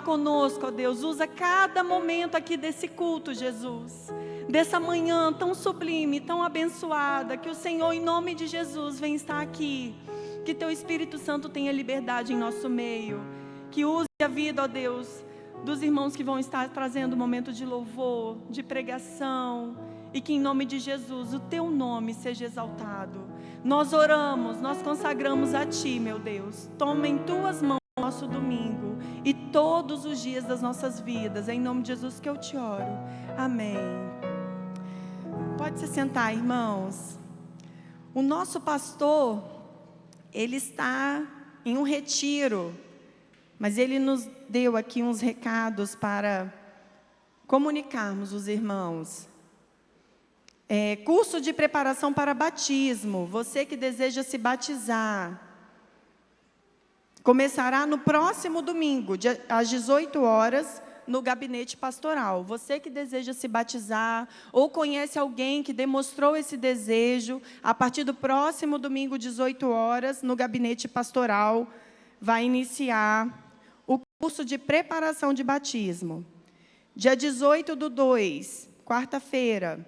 conosco, ó Deus. Usa cada momento aqui desse culto, Jesus. Dessa manhã tão sublime, tão abençoada. Que o Senhor, em nome de Jesus, venha estar aqui. Que Teu Espírito Santo tenha liberdade em nosso meio. Que use a vida, ó Deus, dos irmãos que vão estar trazendo um momento de louvor, de pregação. E que em nome de Jesus, o Teu nome seja exaltado. Nós oramos, nós consagramos a Ti, meu Deus. Toma em Tuas mãos o nosso domingo e todos os dias das nossas vidas. É em nome de Jesus que eu te oro. Amém. Pode se sentar, irmãos. O nosso pastor, ele está em um retiro, mas ele nos deu aqui uns recados para comunicarmos os irmãos. Curso de preparação para batismo. Você que deseja se batizar, começará no próximo domingo, às 18 horas, no gabinete pastoral. Você que deseja se batizar, ou conhece alguém que demonstrou esse desejo, a partir do próximo domingo, 18 horas, no gabinete pastoral, vai iniciar o curso de preparação de batismo. Dia 18/2, quarta-feira,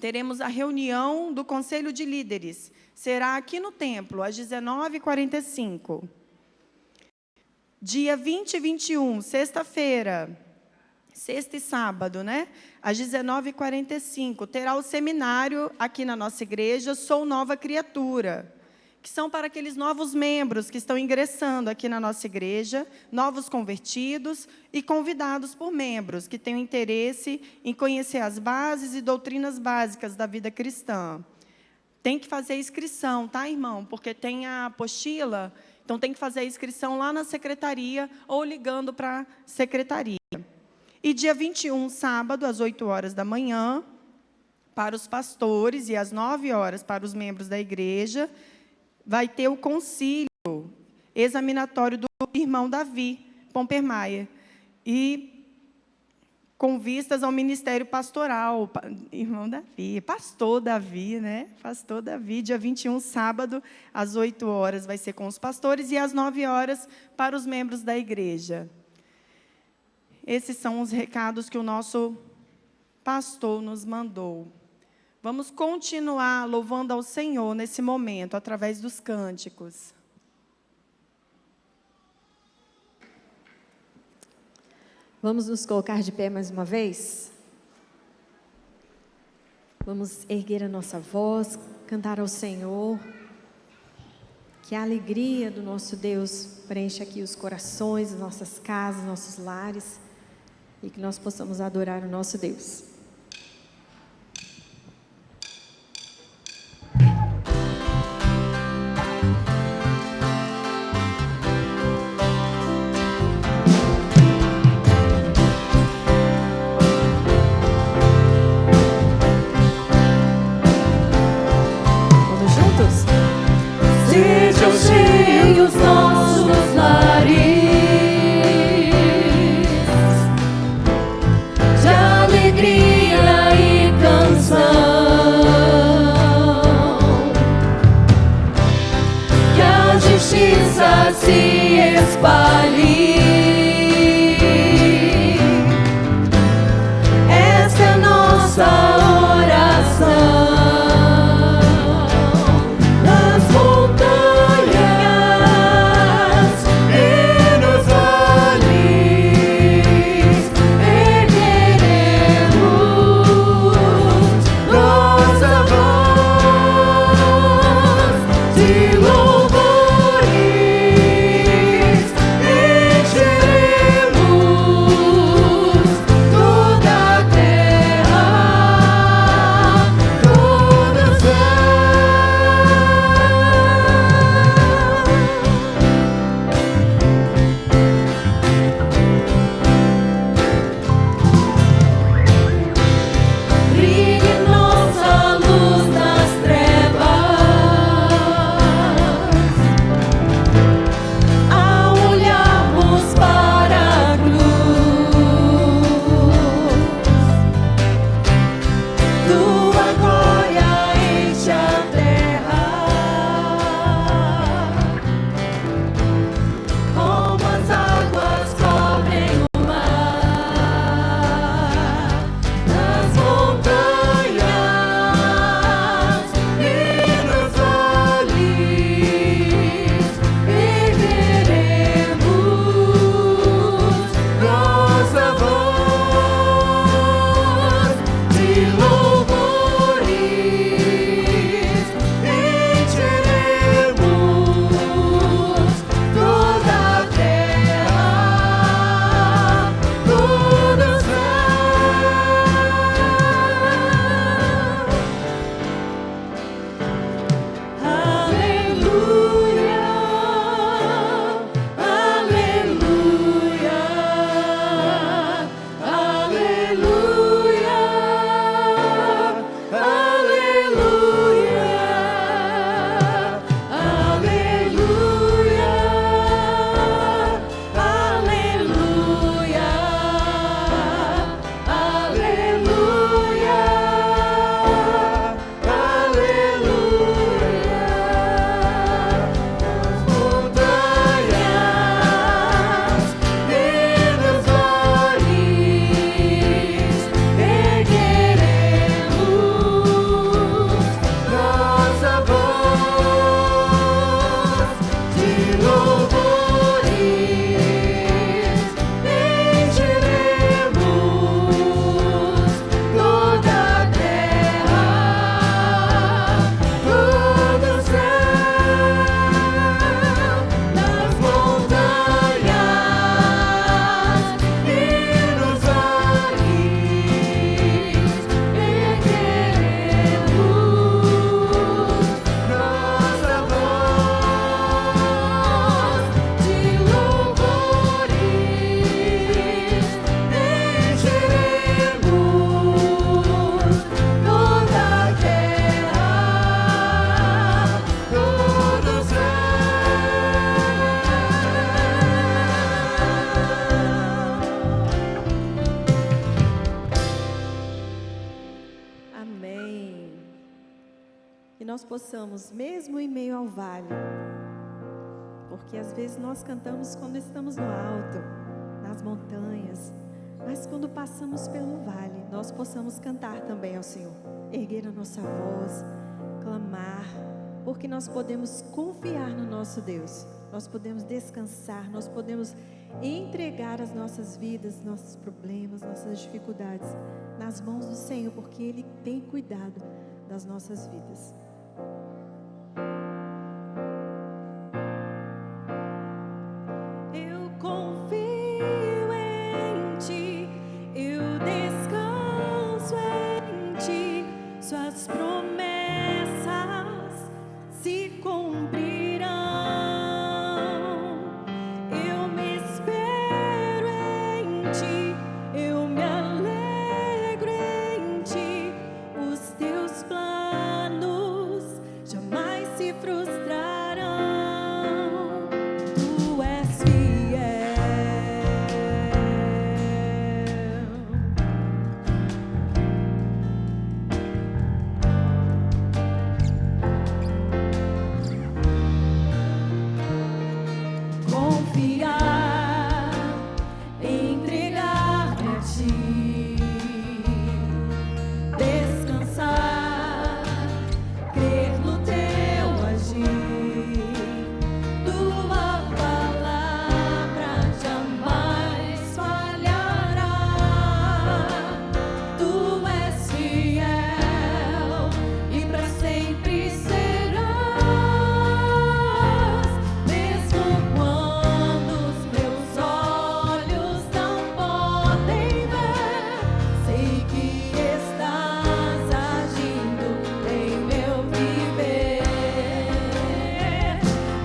teremos a reunião do Conselho de Líderes. Será aqui no templo, às 19h45. Dia 20 e 21, sexta-feira, sexta e sábado, né? Às 19h45, terá o seminário aqui na nossa igreja, Sou Nova Criatura, que são para aqueles novos membros que estão ingressando aqui na nossa igreja, novos convertidos e convidados por membros que têm interesse em conhecer as bases e doutrinas básicas da vida cristã. Tem que fazer inscrição, tá, irmão? Porque tem a apostila, então tem que fazer a inscrição lá na secretaria ou ligando para a secretaria. E dia 21, sábado, às 8 horas da manhã, para os pastores e às 9 horas para os membros da igreja, vai ter o concílio examinatório do irmão Davi Pompermayer. E com vistas ao ministério pastoral, irmão Davi, pastor Davi, né? Pastor Davi, dia 21, sábado, às 8 horas, vai ser com os pastores, e às 9 horas para os membros da igreja. Esses são os recados que o nosso pastor nos mandou. Vamos continuar louvando ao Senhor nesse momento, através dos cânticos. Vamos nos colocar de pé mais uma vez? Vamos erguer a nossa voz, cantar ao Senhor. Que a alegria do nosso Deus preencha aqui os corações, as nossas casas, nossos lares, e que nós possamos adorar o nosso Deus. Sejam cheios nossos lares de alegria e canção, que a justiça se espalhe. Esta é nossa oração. Nas montanhas nós possamos, mesmo em meio ao vale, porque às vezes nós cantamos quando estamos no alto, nas montanhas, mas quando passamos pelo vale, nós possamos cantar também ao Senhor, erguer a nossa voz, clamar, porque nós podemos confiar no nosso Deus, nós podemos descansar, nós podemos entregar as nossas vidas, nossos problemas, nossas dificuldades nas mãos do Senhor, porque Ele tem cuidado das nossas vidas. Eu confio em Ti, eu descanso em Ti, Suas promessas se cumprirão. Eu me espero em Ti, eu me alegro em Ti, os Teus planos jamais se frustrarão. Tu és fiel. Confiar, entregar-me a Ti, descansar, crer no Teu agir. Tua palavra jamais falhará. Tu és fiel e para sempre serás, mesmo quando os meus olhos não podem ver. Sei que estás agindo em meu viver.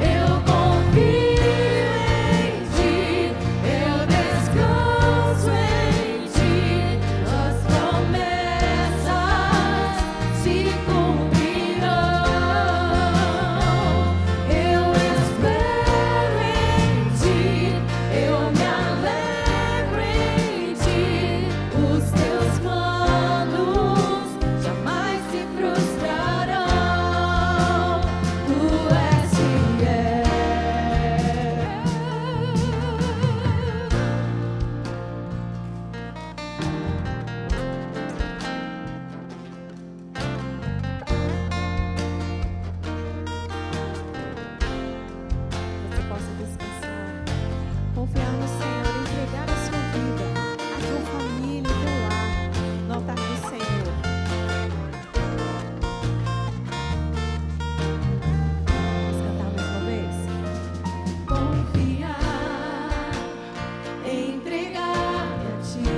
Eu confio em Ti, eu descanso em Ti, Tuas promessas se cumprirão. Eu espero em Ti, eu me alegro em Ti, os Teus planos jamais se frustrarão. Tu és fiel. Você possa descansar, confiar no Senhor, entregar a sua vida, a sua família, o teu lar, no altar do Senhor. Vamos cantar mais uma vez? Confiar, entregar-me a Ti,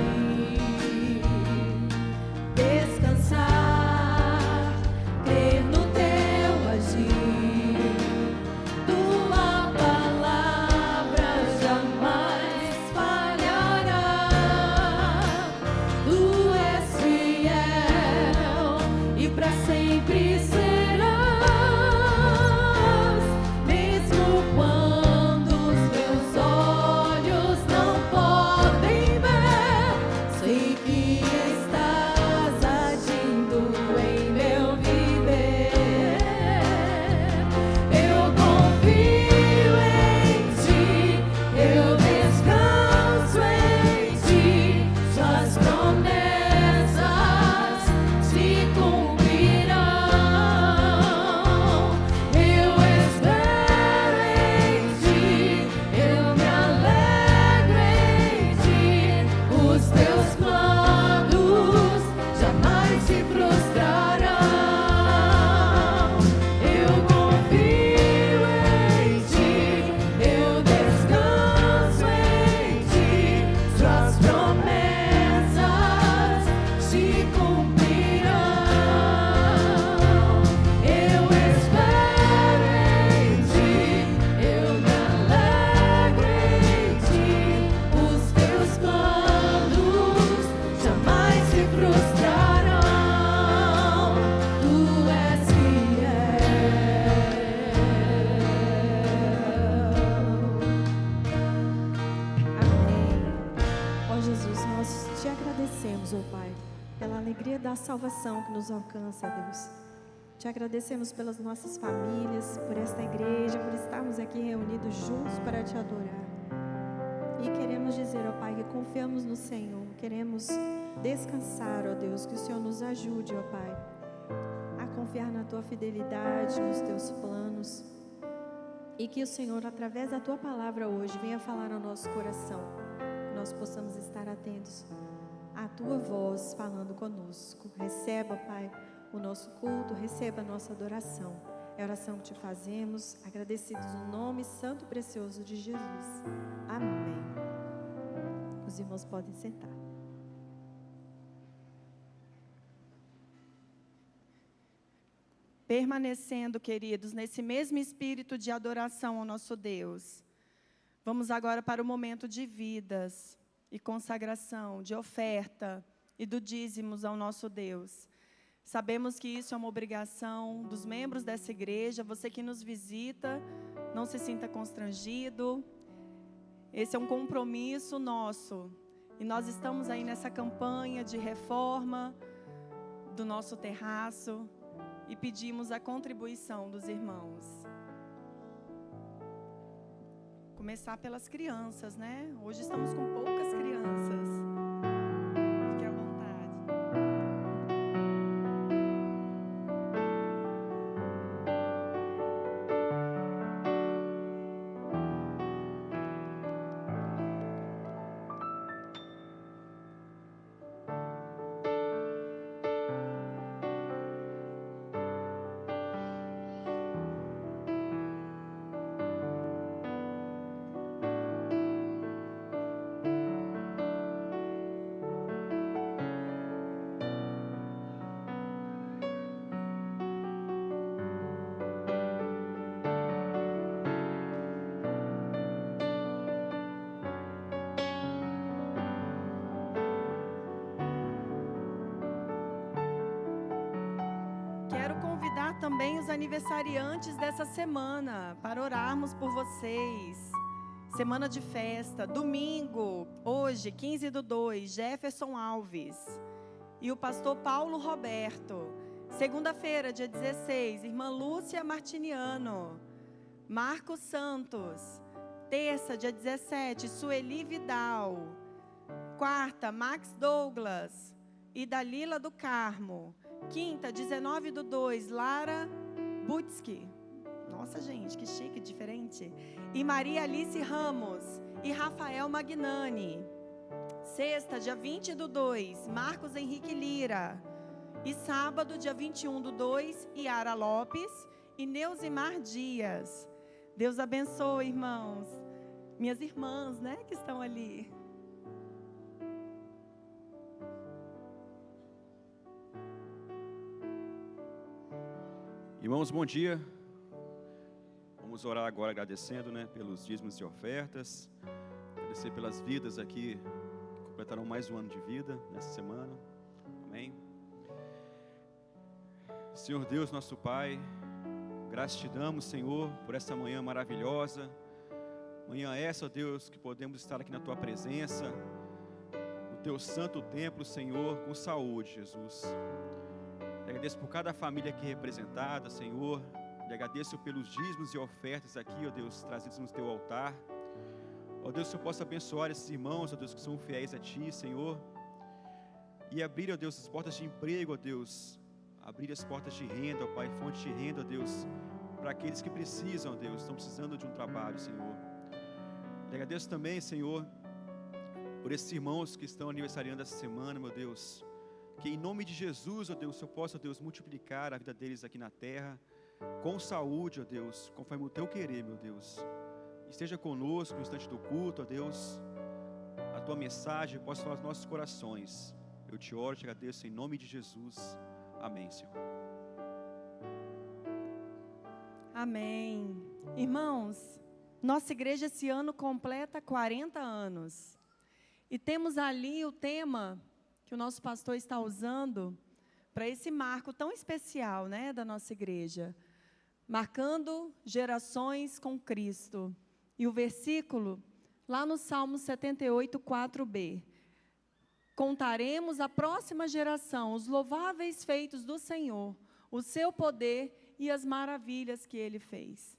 descansar, crer no Teu agir. Tua palavra jamais falhará. Tu és fiel e para sempre serás, mesmo quando os meus olhos não podem ver. Sei que estás agindo em meu viver. Eu confio em Ti, eu descanso em Ti, Suas promessas se cumprirão. Eu espero em Ti, eu me alegro em Ti, os Teus planos jamais se frustrarão. Eu confio em Ti, eu descanso em Ti, Suas promessas se cumprirão. Eu espero em Ti, eu me alegro em Ti, os Teus planos jamais se frustrarão. Tu és fiel. Amém. Ó Jesus, nós te agradecemos, ó Pai, pela alegria da salvação que nos alcança, ó Deus. Te agradecemos pelas nossas famílias, por esta igreja, por estarmos aqui reunidos juntos para Te adorar. E queremos dizer, ó Pai, que confiamos no Senhor. Queremos descansar, ó Deus, que o Senhor nos ajude, ó Pai, a confiar na Tua fidelidade, nos Teus planos. E que o Senhor, através da Tua palavra hoje, venha falar ao nosso coração. Que nós possamos estar atentos à Tua voz falando conosco. Receba, Pai, o nosso culto, receba a nossa adoração. É a oração que Te fazemos, agradecidos no nome santo e precioso de Jesus. Amém. Os irmãos podem sentar. Permanecendo, queridos, nesse mesmo espírito de adoração ao nosso Deus, vamos agora para o momento de vidas e consagração, de oferta e do dízimos ao nosso Deus. Sabemos que isso é uma obrigação dos membros dessa igreja. Você que nos visita, não se sinta constrangido. Esse é um compromisso nosso. E nós estamos aí nessa campanha de reforma do nosso terraço e pedimos a contribuição dos irmãos. Começar pelas crianças, né? Hoje estamos com poucas crianças. Fique à vontade. Também os aniversariantes dessa semana, para orarmos por vocês. Semana de festa, domingo, hoje, 15/2, Jefferson Alves e o pastor Paulo Roberto. Segunda-feira, dia 16, irmã Lúcia Martiniano, Marcos Santos. Terça, dia 17, Sueli Vidal. Quarta, Max Douglas e Dalila do Carmo. Quinta, 19/2, Lara Butsky. Nossa, gente, que chique, diferente. E Maria Alice Ramos e Rafael Magnani. Sexta, dia 20/2, Marcos Henrique Lira. E sábado, dia 21/2, Yara Lopes e Neusimar Dias. Deus abençoe, irmãos. Minhas irmãs, né, que estão ali. Irmãos, bom dia. Vamos orar agora agradecendo, né, pelos dízimos e ofertas. Agradecer pelas vidas aqui que completaram mais um ano de vida nessa semana. Amém. Senhor Deus, nosso Pai, graças te damos, Senhor, por essa manhã maravilhosa. Manhã essa, ó Deus, que podemos estar aqui na Tua presença, no Teu santo templo, Senhor, com saúde, Jesus. Te agradeço por cada família aqui representada, Senhor. Te agradeço pelos dízimos e ofertas aqui, ó Deus, trazidos no Teu altar. Ó Deus, que eu possa abençoar esses irmãos, ó Deus, que são fiéis a Ti, Senhor. E abrir, ó Deus, as portas de emprego, ó Deus. Abrir as portas de renda, ó Pai, fonte de renda, ó Deus, para aqueles que precisam, ó Deus, estão precisando de um trabalho, Senhor. Te agradeço também, Senhor, por esses irmãos que estão aniversariando essa semana, meu Deus. Que em nome de Jesus, ó Deus, eu possa, ó Deus, multiplicar a vida deles aqui na terra, com saúde, ó Deus, conforme o Teu querer, meu Deus. Esteja conosco no instante do culto, ó Deus. A Tua mensagem possa falar aos nossos corações. Eu te oro, te agradeço em nome de Jesus. Amém, Senhor. Amém. Irmãos, nossa igreja esse ano completa 40 anos. E temos ali o tema que o nosso pastor está usando para esse marco tão especial, né, da nossa igreja. Marcando gerações com Cristo. E o versículo, lá no Salmo 78, 4b. Contaremos à próxima geração os louváveis feitos do Senhor, o seu poder e as maravilhas que Ele fez.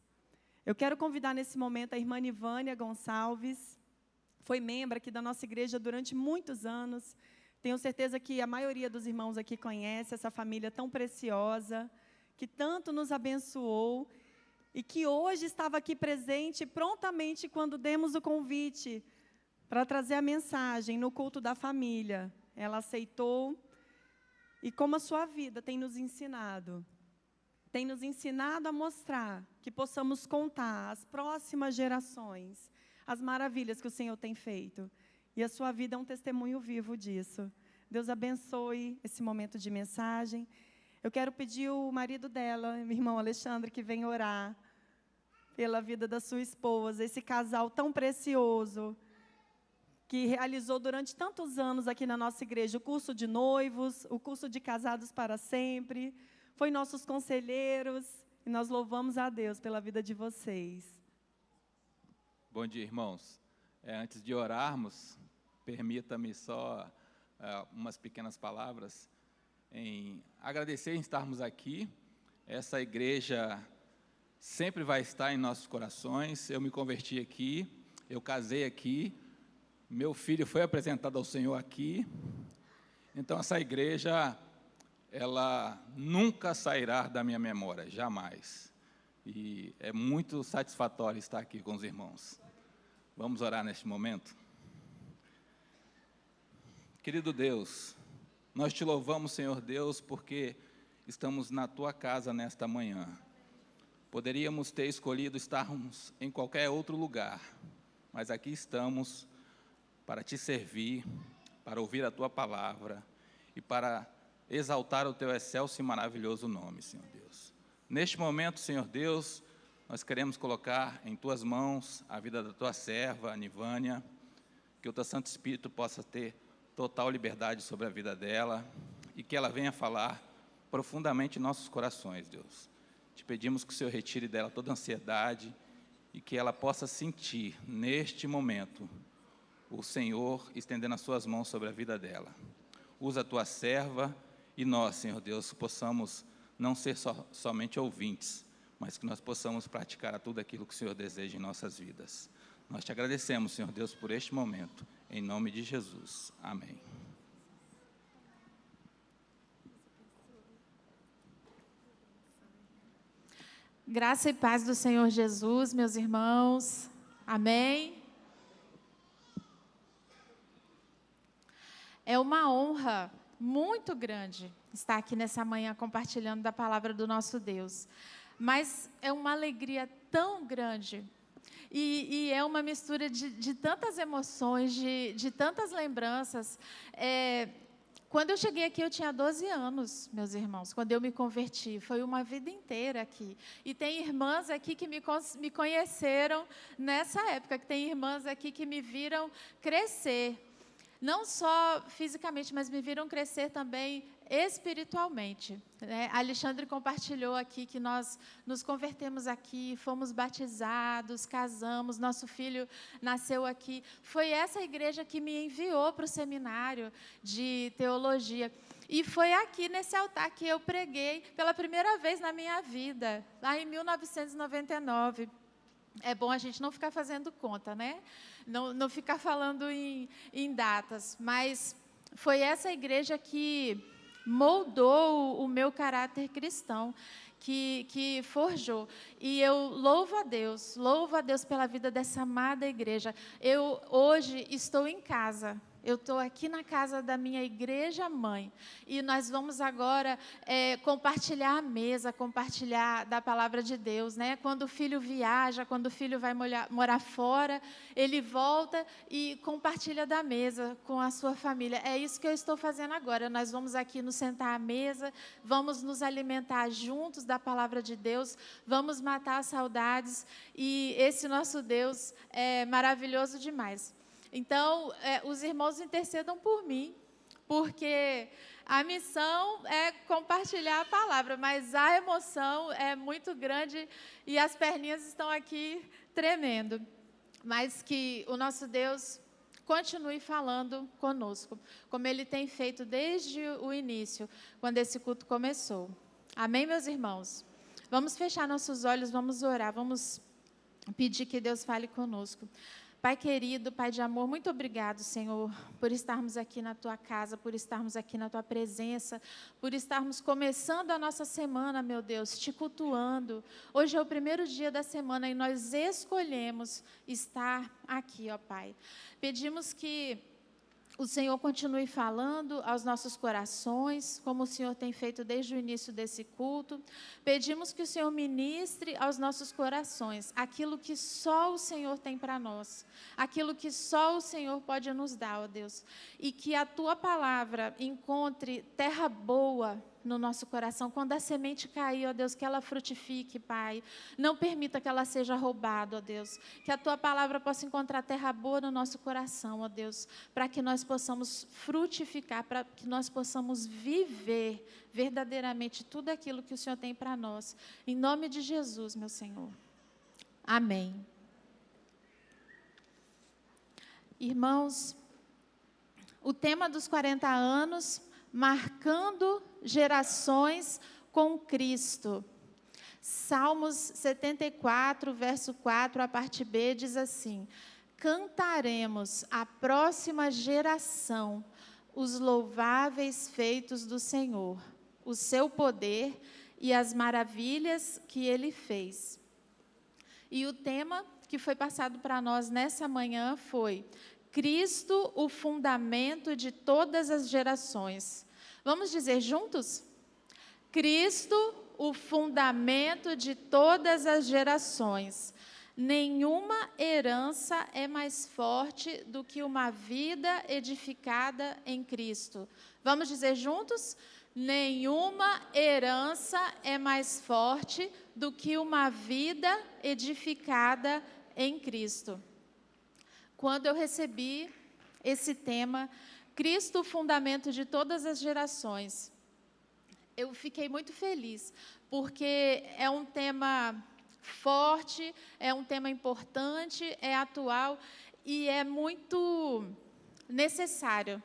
Eu quero convidar nesse momento a irmã Nivânia Gonçalves, foi membro aqui da nossa igreja durante muitos anos. Tenho certeza que a maioria dos irmãos aqui conhece essa família tão preciosa, que tanto nos abençoou e que hoje estava aqui presente prontamente quando demos o convite para trazer a mensagem no culto da família. Ela aceitou e como a sua vida tem nos ensinado a mostrar que possamos contar às próximas gerações as maravilhas que o Senhor tem feito. E a sua vida é um testemunho vivo disso. Deus abençoe esse momento de mensagem. Eu quero pedir o marido dela, meu irmão Alexandre, que venha orar pela vida da sua esposa, esse casal tão precioso, que realizou durante tantos anos aqui na nossa igreja o curso de noivos, o curso de casados para sempre, foi nossos conselheiros, e nós louvamos a Deus pela vida de vocês. Bom dia, irmãos. Antes de orarmos, permita-me só umas pequenas palavras em agradecer em estarmos aqui. Essa igreja sempre vai estar em nossos corações. Eu me converti aqui, eu casei aqui, meu filho foi apresentado ao Senhor aqui. Então, essa igreja, ela nunca sairá da minha memória, jamais. E é muito satisfatório estar aqui com os irmãos. Vamos orar neste momento? Querido Deus, nós te louvamos, Senhor Deus, porque estamos na tua casa nesta manhã. Poderíamos ter escolhido estarmos em qualquer outro lugar, mas aqui estamos para te servir, para ouvir a tua palavra e para exaltar o teu excelso e maravilhoso nome, Senhor Deus. Neste momento, Senhor Deus, nós queremos colocar em tuas mãos a vida da tua serva, a Nivânia, que o teu Santo Espírito possa ter total liberdade sobre a vida dela e que ela venha falar profundamente em nossos corações, Deus. Te pedimos que o Senhor retire dela toda ansiedade e que ela possa sentir, neste momento, o Senhor estendendo as suas mãos sobre a vida dela. Usa a tua serva e nós, Senhor Deus, possamos não ser somente ouvintes, mas que nós possamos praticar a tudo aquilo que o Senhor deseja em nossas vidas. Nós te agradecemos, Senhor Deus, por este momento, em nome de Jesus. Amém. Graça e paz do Senhor Jesus, meus irmãos. Amém. É uma honra muito grande estar aqui nessa manhã compartilhando da palavra do nosso Deus. Mas é uma alegria tão grande e é uma mistura de tantas emoções, de tantas lembranças. Quando eu cheguei aqui, eu tinha 12 anos, meus irmãos, quando eu me converti. Foi uma vida inteira aqui. E tem irmãs aqui que me conheceram nessa época, que tem irmãs aqui que me viram crescer. Não só fisicamente, mas me viram crescer também espiritualmente. Alexandre compartilhou aqui que nós nos convertemos aqui, fomos batizados, casamos, nosso filho nasceu aqui. Foi essa igreja que me enviou para o seminário de teologia. E foi aqui nesse altar que eu preguei pela primeira vez na minha vida, lá em 1999. É bom a gente não ficar fazendo conta, né? Não ficar falando em datas. Mas foi essa igreja que moldou o meu caráter cristão, que forjou. E eu louvo a Deus pela vida dessa amada igreja. Eu hoje estou em casa. Eu estou aqui na casa da minha igreja mãe e nós vamos agora compartilhar a mesa, compartilhar da palavra de Deus, né? Quando o filho viaja, quando o filho vai morar fora, ele volta e compartilha da mesa com a sua família. É isso que eu estou fazendo agora. Nós vamos aqui nos sentar à mesa, vamos nos alimentar juntos da palavra de Deus, vamos matar as saudades e esse nosso Deus é maravilhoso demais. Então, os irmãos intercedam por mim, porque a missão é compartilhar a palavra, mas a emoção é muito grande e as perninhas estão aqui tremendo. Mas que o nosso Deus continue falando conosco, como Ele tem feito desde o início, quando esse culto começou. Amém, meus irmãos? Vamos fechar nossos olhos, vamos orar, vamos pedir que Deus fale conosco. Pai querido, Pai de amor, muito obrigado, Senhor, por estarmos aqui na Tua casa, por estarmos aqui na Tua presença, por estarmos começando a nossa semana, meu Deus, Te cultuando. Hoje é o primeiro dia da semana e nós escolhemos estar aqui, ó Pai. Pedimos que o Senhor continue falando aos nossos corações, como o Senhor tem feito desde o início desse culto. Pedimos que o Senhor ministre aos nossos corações aquilo que só o Senhor tem para nós, aquilo que só o Senhor pode nos dar, ó Deus. E que a Tua palavra encontre terra boa no nosso coração. Quando a semente cair, ó Deus, que ela frutifique, Pai. Não permita que ela seja roubada, ó Deus. Que a Tua palavra possa encontrar terra boa no nosso coração, ó Deus, para que nós possamos frutificar, para que nós possamos viver verdadeiramente tudo aquilo que o Senhor tem para nós. Em nome de Jesus, meu Senhor. Amém. Irmãos, o tema dos 40 anos, marcando gerações com Cristo. Salmos 74, verso 4, a parte B, diz assim: cantaremos à próxima geração os louváveis feitos do Senhor, o seu poder e as maravilhas que Ele fez. E o tema que foi passado para nós nessa manhã foi: Cristo, o fundamento de todas as gerações. Vamos dizer juntos? Cristo, o fundamento de todas as gerações. Nenhuma herança é mais forte do que uma vida edificada em Cristo. Vamos dizer juntos? Nenhuma herança é mais forte do que uma vida edificada em Cristo. Quando eu recebi esse tema, Cristo, o fundamento de todas as gerações, eu fiquei muito feliz, porque é um tema forte, é um tema importante, é atual e é muito necessário.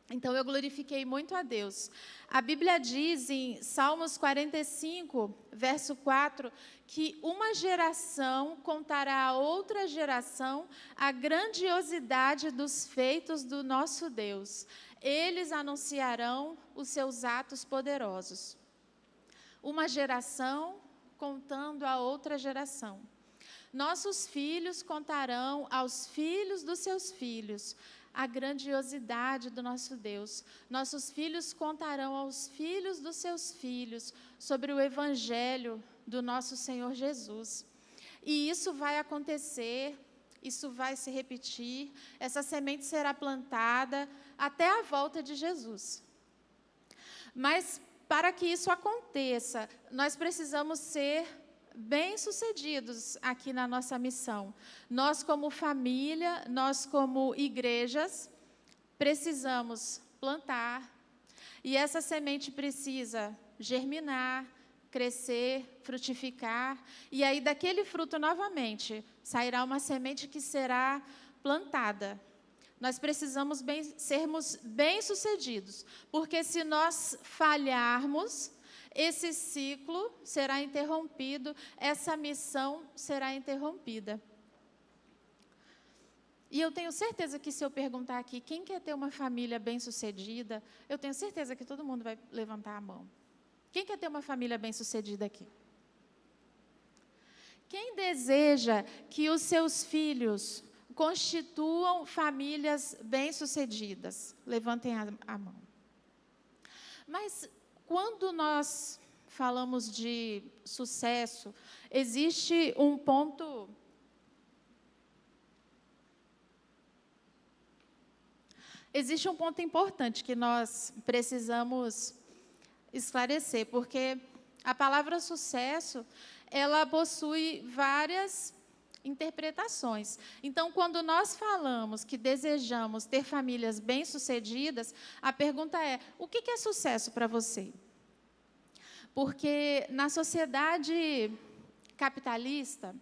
Então, eu glorifiquei muito a Deus. A Bíblia diz em Salmos 45, verso 4, que uma geração contará a outra geração a grandiosidade dos feitos do nosso Deus. Eles anunciarão os seus atos poderosos. Uma geração contando a outra geração. Nossos filhos contarão aos filhos dos seus filhos a grandiosidade do nosso Deus. Nossos filhos contarão aos filhos dos seus filhos sobre o evangelho do nosso Senhor Jesus. E isso vai acontecer, isso vai se repetir, essa semente será plantada até a volta de Jesus. Mas para que isso aconteça, nós precisamos ser bem-sucedidos aqui na nossa missão. Nós, como família, nós, como igrejas, precisamos plantar, e essa semente precisa germinar, crescer, frutificar, e aí daquele fruto novamente sairá uma semente que será plantada. Nós precisamos sermos bem-sucedidos, porque se nós falharmos, esse ciclo será interrompido, essa missão será interrompida. E eu tenho certeza que se eu perguntar aqui, quem quer ter uma família bem-sucedida, eu tenho certeza que todo mundo vai levantar a mão. Quem quer ter uma família bem-sucedida aqui? Quem deseja que os seus filhos constituam famílias bem-sucedidas? Levantem a mão. Mas quando nós falamos de sucesso, existe um ponto importante que nós precisamos esclarecer, porque a palavra sucesso, ela possui várias interpretações. Então, quando nós falamos que desejamos ter famílias bem-sucedidas, a pergunta é: o que é sucesso para você? Porque na sociedade capitalista,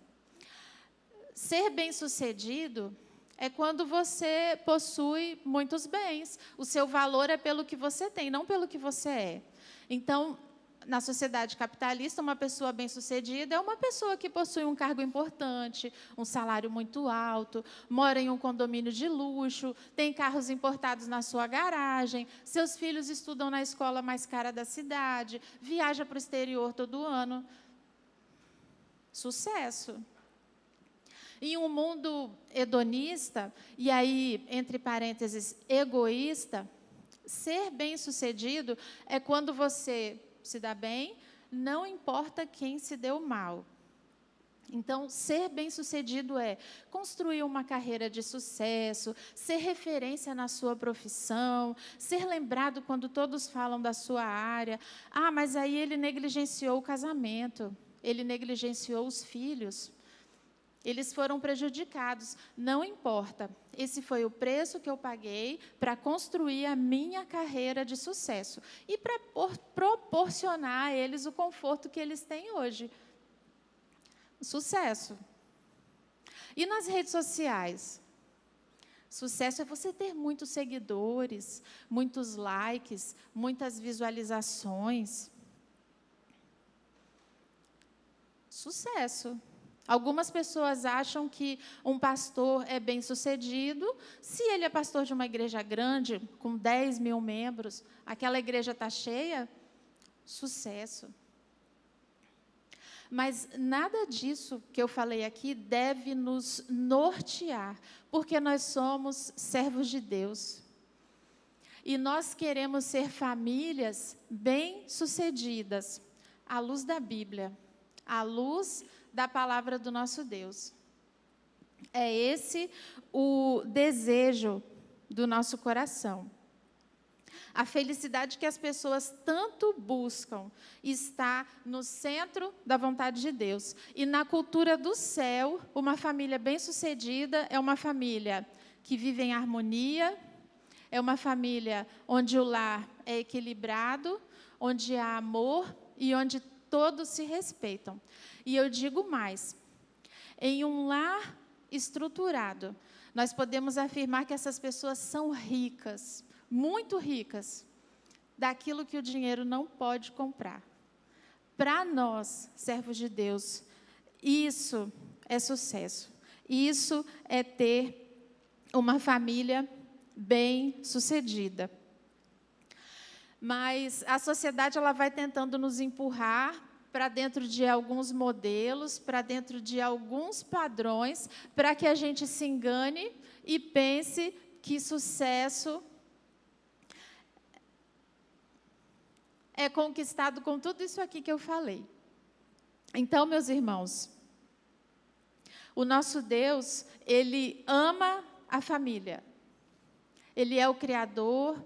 ser bem-sucedido é quando você possui muitos bens. O seu valor é pelo que você tem, não pelo que você é. Então, na sociedade capitalista, uma pessoa bem-sucedida é uma pessoa que possui um cargo importante, um salário muito alto, mora em um condomínio de luxo, tem carros importados na sua garagem, seus filhos estudam na escola mais cara da cidade, viaja para o exterior todo ano. Sucesso. Em um mundo hedonista, e aí, entre parênteses, egoísta, ser bem-sucedido é quando você se dá bem, não importa quem se deu mal. Então, ser bem-sucedido é construir uma carreira de sucesso, ser referência na sua profissão, ser lembrado quando todos falam da sua área. Ah, mas aí ele negligenciou o casamento, ele negligenciou os filhos. Eles foram prejudicados, não importa. Esse foi o preço que eu paguei para construir a minha carreira de sucesso e para proporcionar a eles o conforto que eles têm hoje. Sucesso. E nas redes sociais? Sucesso é você ter muitos seguidores, muitos likes, muitas visualizações. Sucesso. Algumas pessoas acham que um pastor é bem-sucedido se ele é pastor de uma igreja grande, com 10 mil membros, aquela igreja está cheia, sucesso. Mas nada disso que eu falei aqui deve nos nortear, porque nós somos servos de Deus. E nós queremos ser famílias bem-sucedidas, à luz da Bíblia, à luz da palavra do nosso Deus. É esse o desejo do nosso coração. A felicidade que as pessoas tanto buscam está no centro da vontade de Deus. E na cultura do céu, uma família bem-sucedida é uma família que vive em harmonia, é uma família onde o lar é equilibrado, onde há amor e onde todos se respeitam. E eu digo mais, em um lar estruturado, nós podemos afirmar que essas pessoas são ricas, muito ricas, daquilo que o dinheiro não pode comprar. Para nós, servos de Deus, isso é sucesso. Isso é ter uma família bem-sucedida. Mas a sociedade ela vai tentando nos empurrar para dentro de alguns modelos, para dentro de alguns padrões, para que a gente se engane e pense que sucesso é conquistado com tudo isso aqui que eu falei. Então, meus irmãos, o nosso Deus, Ele ama a família. Ele é o Criador,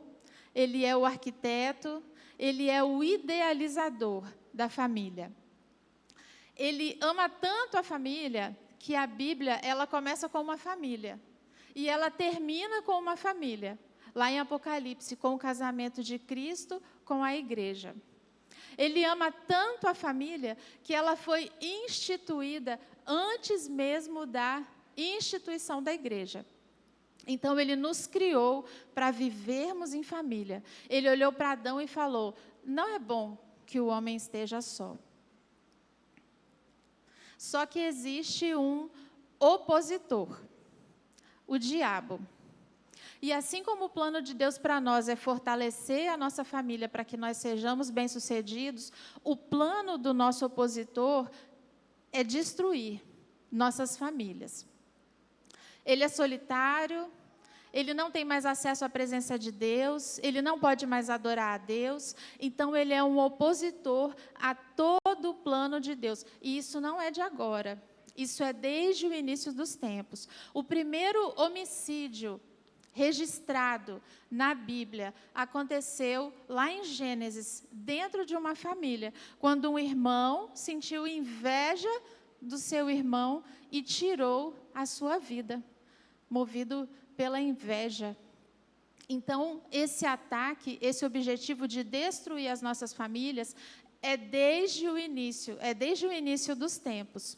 Ele é o arquiteto, Ele é o idealizador da família. Ele ama tanto a família que a Bíblia, ela começa com uma família e ela termina com uma família, lá em Apocalipse, com o casamento de Cristo com a igreja. Ele ama tanto a família que ela foi instituída antes mesmo da instituição da igreja. Então, Ele nos criou para vivermos em família. Ele olhou para Adão e falou, não é bom que o homem esteja só. Só que existe um opositor, o diabo. E assim como o plano de Deus para nós é fortalecer a nossa família para que nós sejamos bem-sucedidos, o plano do nosso opositor é destruir nossas famílias. Ele é solitário, ele não tem mais acesso à presença de Deus, ele não pode mais adorar a Deus, então ele é um opositor a todo o plano de Deus. E isso não é de agora, isso é desde o início dos tempos. O primeiro homicídio registrado na Bíblia aconteceu lá em Gênesis, dentro de uma família, quando um irmão sentiu inveja do seu irmão e tirou a sua vida, movido pela inveja. Então, esse ataque, esse objetivo de destruir as nossas famílias é desde o início dos tempos.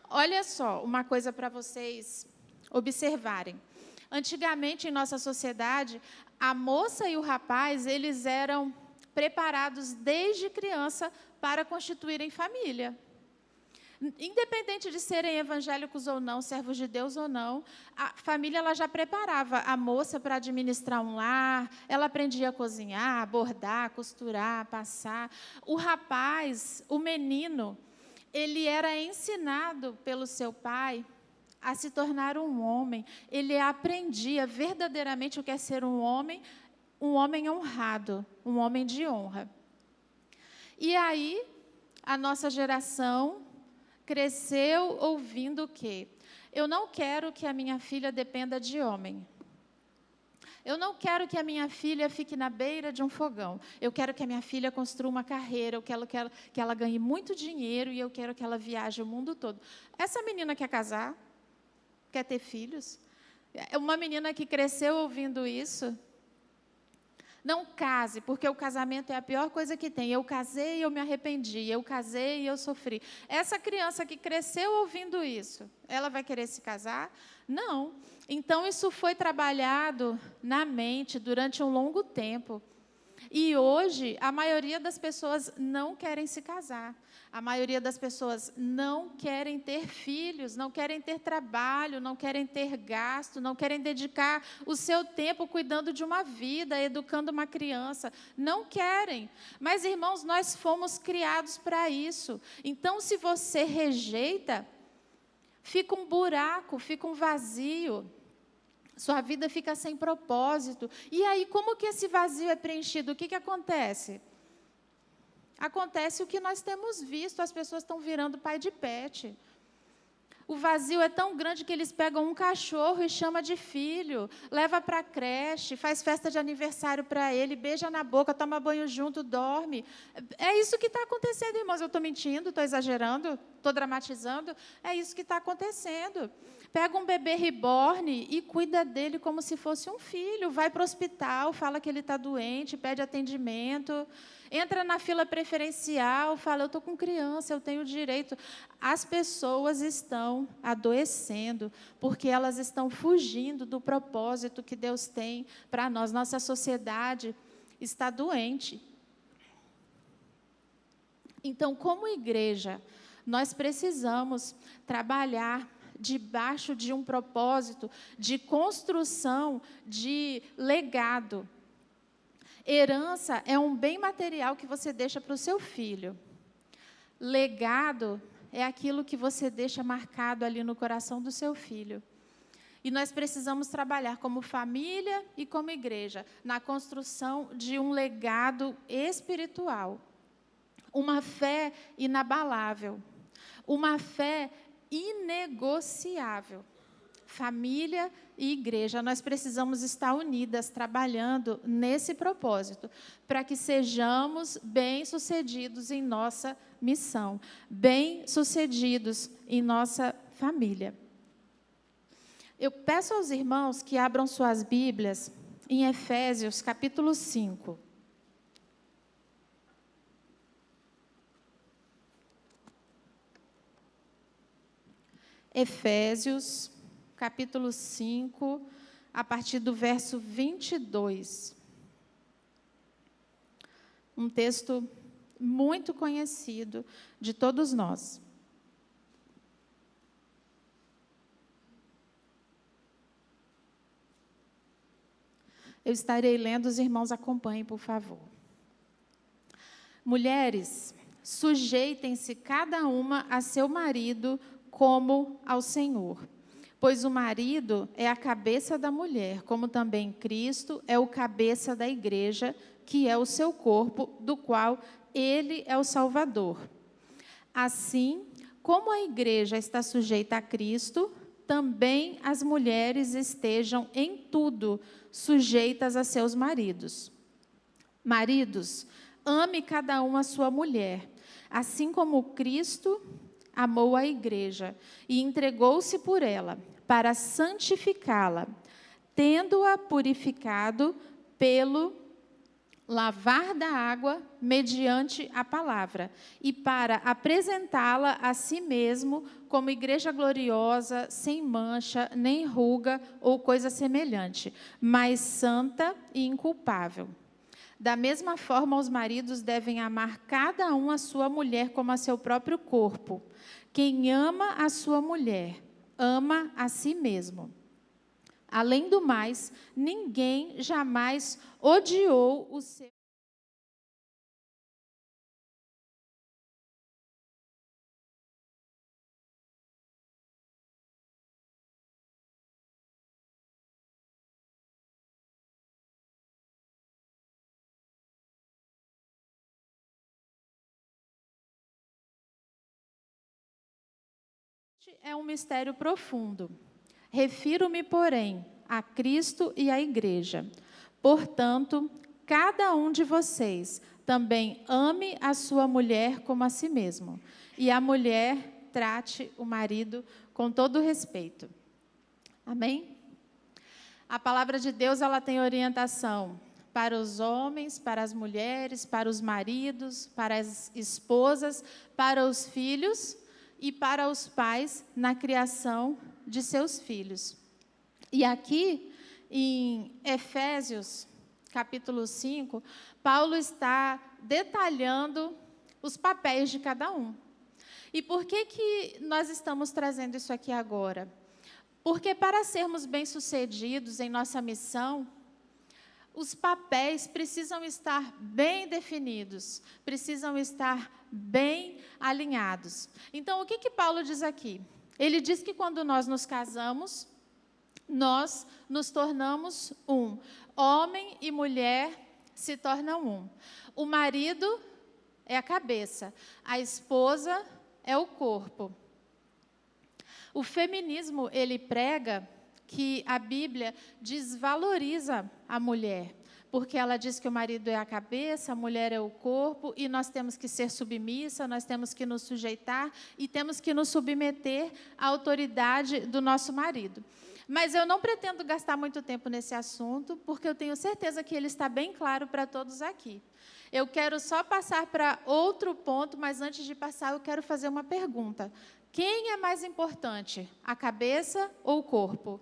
Olha só, uma coisa para vocês observarem. Antigamente, em nossa sociedade, a moça e o rapaz, eles eram preparados desde criança para constituírem família. Independente de serem evangélicos ou não, servos de Deus ou não, a família ela já preparava a moça para administrar um lar, ela aprendia a cozinhar, bordar, costurar, passar. O rapaz, o menino, ele era ensinado pelo seu pai a se tornar um homem. Ele aprendia verdadeiramente o que é ser um homem honrado, um homem de honra. E aí, a nossa geração cresceu ouvindo o quê? Eu não quero que a minha filha dependa de homem. Eu não quero que a minha filha fique na beira de um fogão. Eu quero que a minha filha construa uma carreira, eu quero que ela ganhe muito dinheiro e eu quero que ela viaje o mundo todo. Essa menina quer casar? Quer ter filhos? É uma menina que cresceu ouvindo isso. Não case, porque o casamento é a pior coisa que tem. Eu casei e eu me arrependi. Eu casei e eu sofri. Essa criança que cresceu ouvindo isso, ela vai querer se casar? Não. Então, isso foi trabalhado na mente durante um longo tempo. E hoje, a maioria das pessoas não querem se casar. A maioria das pessoas não querem ter filhos, não querem ter trabalho, não querem ter gasto, não querem dedicar o seu tempo cuidando de uma vida, educando uma criança. Não querem. Mas, irmãos, nós fomos criados para isso. Então, se você rejeita, fica um buraco, fica um vazio. Sua vida fica sem propósito. E aí, como que esse vazio é preenchido? O que acontece? Acontece o que nós temos visto, as pessoas estão virando pai de pet. O vazio é tão grande que eles pegam um cachorro e chamam de filho, leva para a creche, faz festa de aniversário para ele, beija na boca, toma banho junto, dorme. É isso que está acontecendo, irmãos. Eu estou mentindo, estou exagerando, estou dramatizando? É isso que está acontecendo. Pega um bebê reborn e cuida dele como se fosse um filho. Vai para o hospital, fala que ele está doente, pede atendimento. Entra na fila preferencial, fala, eu estou com criança, eu tenho direito. As pessoas estão adoecendo, porque elas estão fugindo do propósito que Deus tem para nós. Nossa sociedade está doente. Então, como igreja, nós precisamos trabalhar debaixo de um propósito de construção de legado. Herança é um bem material que você deixa para o seu filho. Legado é aquilo que você deixa marcado ali no coração do seu filho. E nós precisamos trabalhar como família e como igreja na construção de um legado espiritual. Uma fé inabalável. Uma fé inegociável. Família e igreja, nós precisamos estar unidas, trabalhando nesse propósito, para que sejamos bem-sucedidos em nossa missão, bem-sucedidos em nossa família. Eu peço aos irmãos que abram suas Bíblias em Efésios, capítulo 5. Efésios, capítulo 5, a partir do verso 22. Um texto muito conhecido de todos nós. Eu estarei lendo, os irmãos acompanhem, por favor. Mulheres, sujeitem-se cada uma a seu marido como ao Senhor. Pois o marido é a cabeça da mulher, como também Cristo é o cabeça da igreja, que é o seu corpo, do qual ele é o Salvador. Assim, como a igreja está sujeita a Cristo, também as mulheres estejam em tudo sujeitas a seus maridos. Maridos, ame cada um a sua mulher, assim como Cristo amou a igreja e entregou-se por ela, para santificá-la, tendo-a purificado pelo lavar da água mediante a palavra, e para apresentá-la a si mesmo como igreja gloriosa, sem mancha, nem ruga ou coisa semelhante, mas santa e inculpável. Da mesma forma, os maridos devem amar cada um a sua mulher como a seu próprio corpo. Quem ama a sua mulher, ama a si mesmo. Além do mais, ninguém jamais odiou o seu. É um mistério profundo. Refiro-me, porém, a Cristo e à Igreja. Portanto, cada um de vocês também ame a sua mulher como a si mesmo, e a mulher trate o marido com todo respeito. Amém? A palavra de Deus, ela tem orientação para os homens, para as mulheres, para os maridos, para as esposas, para os filhos e para os pais na criação de seus filhos. E aqui, em Efésios, capítulo 5, Paulo está detalhando os papéis de cada um. E por que nós estamos trazendo isso aqui agora? Porque para sermos bem-sucedidos em nossa missão, os papéis precisam estar bem definidos, precisam estar bem alinhados. Então, o que Paulo diz aqui? Ele diz que quando nós nos casamos, nós nos tornamos um. Homem e mulher se tornam um. O marido é a cabeça, a esposa é o corpo. O feminismo, ele prega que a Bíblia desvaloriza a mulher, porque ela diz que o marido é a cabeça, a mulher é o corpo, e nós temos que ser submissa, nós temos que nos sujeitar e temos que nos submeter à autoridade do nosso marido. Mas eu não pretendo gastar muito tempo nesse assunto, porque eu tenho certeza que ele está bem claro para todos aqui. Eu quero só passar para outro ponto, mas antes de passar, eu quero fazer uma pergunta. Quem é mais importante, a cabeça ou o corpo?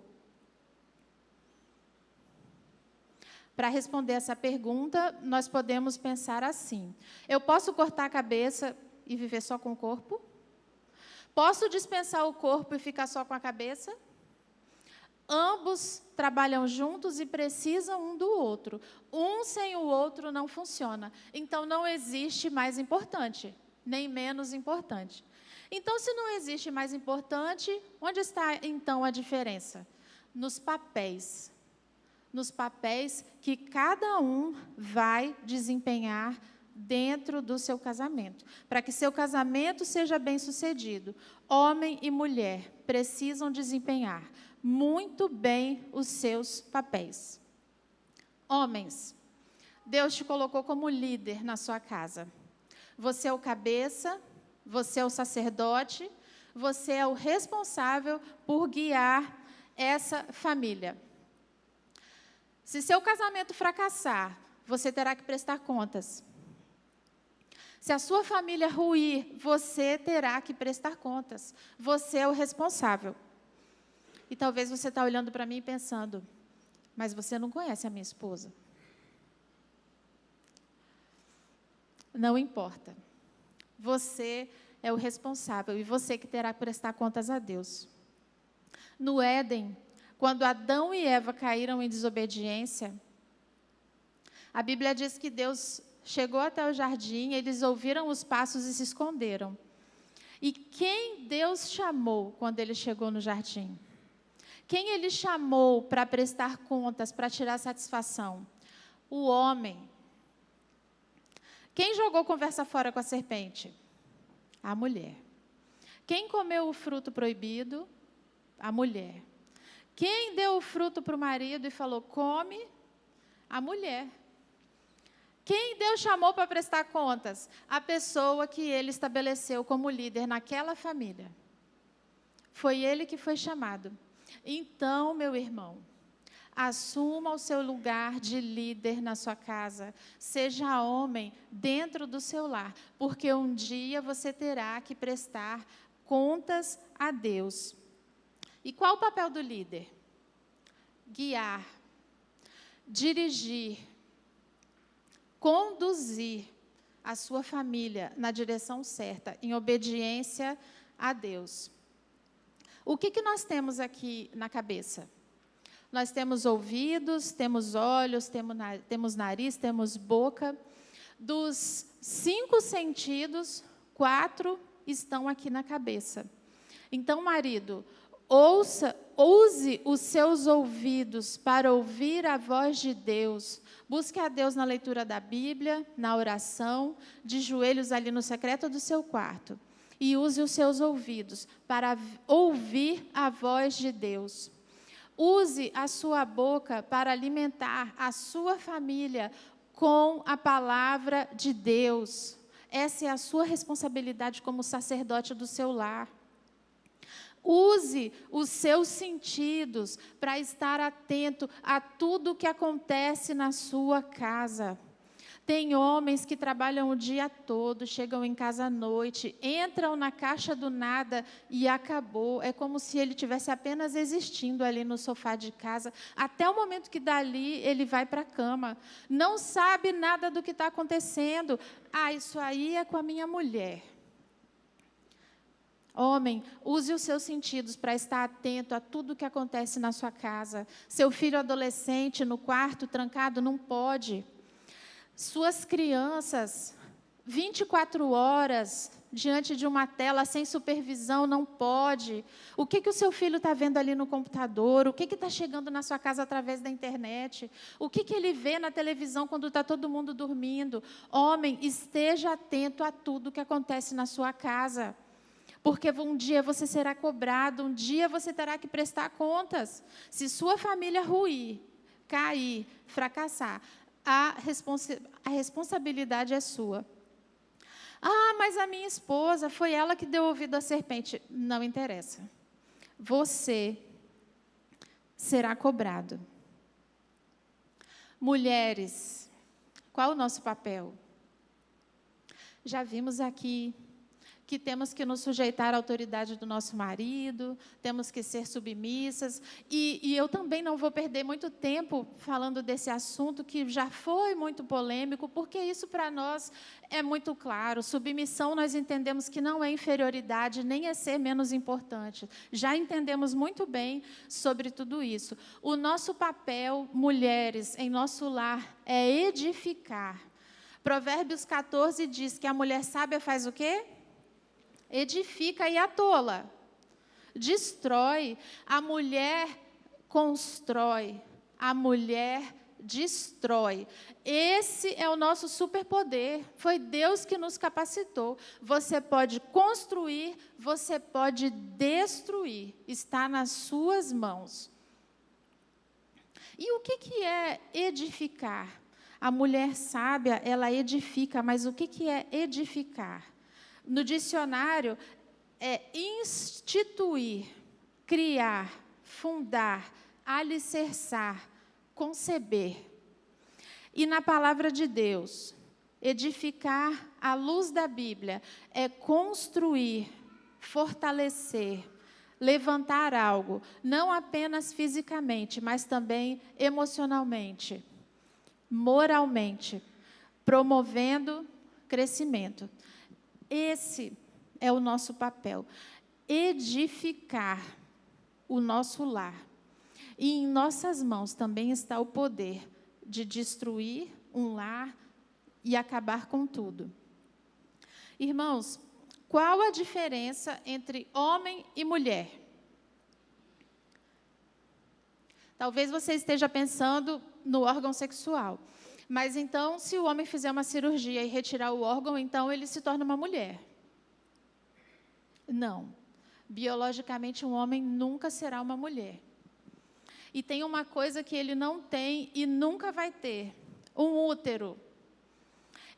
Para responder essa pergunta, nós podemos pensar assim: eu posso cortar a cabeça e viver só com o corpo? Posso dispensar o corpo e ficar só com a cabeça? Ambos trabalham juntos e precisam um do outro. Um sem o outro não funciona. Então, não existe mais importante, nem menos importante. Então, se não existe mais importante, onde está, então, a diferença? Nos papéis. Nos papéis que cada um vai desempenhar dentro do seu casamento. Para que seu casamento seja bem-sucedido, homem e mulher precisam desempenhar muito bem os seus papéis. Homens, Deus te colocou como líder na sua casa. Você é o cabeça, você é o sacerdote, você é o responsável por guiar essa família. Se seu casamento fracassar, você terá que prestar contas. Se a sua família ruir, você terá que prestar contas. Você é o responsável. E talvez você está olhando para mim e pensando, mas você não conhece a minha esposa. Não importa. Você é o responsável e você que terá que prestar contas a Deus. No Éden, quando Adão e Eva caíram em desobediência, a Bíblia diz que Deus chegou até o jardim, eles ouviram os passos e se esconderam. E quem Deus chamou quando ele chegou no jardim? Quem ele chamou para prestar contas, para tirar satisfação? O homem. Quem jogou conversa fora com a serpente? A mulher. Quem comeu o fruto proibido? A mulher. Quem deu o fruto para o marido e falou, come? A mulher. Quem Deus chamou para prestar contas? A pessoa que ele estabeleceu como líder naquela família. Foi ele que foi chamado. Então, meu irmão, assuma o seu lugar de líder na sua casa. Seja homem dentro do seu lar, porque um dia você terá que prestar contas a Deus. E qual o papel do líder? Guiar, dirigir, conduzir a sua família na direção certa, em obediência a Deus. O que nós temos aqui na cabeça? Nós temos ouvidos, temos olhos, temos nariz, temos boca. Dos 5 sentidos, 4 estão aqui na cabeça. Então, marido, use os seus ouvidos para ouvir a voz de Deus. Busque a Deus na leitura da Bíblia, na oração, de joelhos ali no secreto do seu quarto. E use os seus ouvidos para ouvir a voz de Deus. Use a sua boca para alimentar a sua família com a palavra de Deus. Essa é a sua responsabilidade como sacerdote do seu lar. Use os seus sentidos para estar atento a tudo o que acontece na sua casa. Tem homens que trabalham o dia todo, chegam em casa à noite, entram na caixa do nada e acabou. É como se ele tivesse apenas existindo ali no sofá de casa, até o momento que dali ele vai para a cama. Não sabe nada do que está acontecendo. Ah, isso aí é com a minha mulher. Homem, use os seus sentidos para estar atento a tudo o que acontece na sua casa. Seu filho adolescente no quarto trancado não pode. Suas crianças, 24 horas diante de uma tela sem supervisão, não pode. O que o seu filho está vendo ali no computador? O que está chegando na sua casa através da internet? O que ele vê na televisão quando está todo mundo dormindo? Homem, esteja atento a tudo que acontece na sua casa. Porque um dia você será cobrado, um dia você terá que prestar contas. Se sua família ruir, cair, fracassar, a responsabilidade é sua. Ah, mas a minha esposa, foi ela que deu ouvido à serpente. Não interessa. Você será cobrado. Mulheres, qual o nosso papel? Já vimos aqui que temos que nos sujeitar à autoridade do nosso marido, temos que ser submissas, e eu também não vou perder muito tempo falando desse assunto que já foi muito polêmico, porque isso para nós é muito claro. Submissão nós entendemos que não é inferioridade, nem é ser menos importante. Já entendemos muito bem sobre tudo isso. O nosso papel, mulheres, em nosso lar, é edificar. Provérbios 14 diz que a mulher sábia faz o quê? Edifica e a tola. Destrói. A mulher constrói. A mulher destrói. Esse é o nosso superpoder. Foi Deus que nos capacitou. Você pode construir, você pode destruir. Está nas suas mãos. E o que é edificar? A mulher sábia, ela edifica, mas o que é edificar? No dicionário, é instituir, criar, fundar, alicerçar, conceber. E na palavra de Deus, edificar à luz da Bíblia é construir, fortalecer, levantar algo, não apenas fisicamente, mas também emocionalmente, moralmente, promovendo crescimento. Esse é o nosso papel, edificar o nosso lar. E em nossas mãos também está o poder de destruir um lar e acabar com tudo. Irmãos, qual a diferença entre homem e mulher? Talvez você esteja pensando no órgão sexual. Mas então, se o homem fizer uma cirurgia e retirar o órgão, então ele se torna uma mulher. Não. Biologicamente, um homem nunca será uma mulher. E tem uma coisa que ele não tem e nunca vai ter: um útero.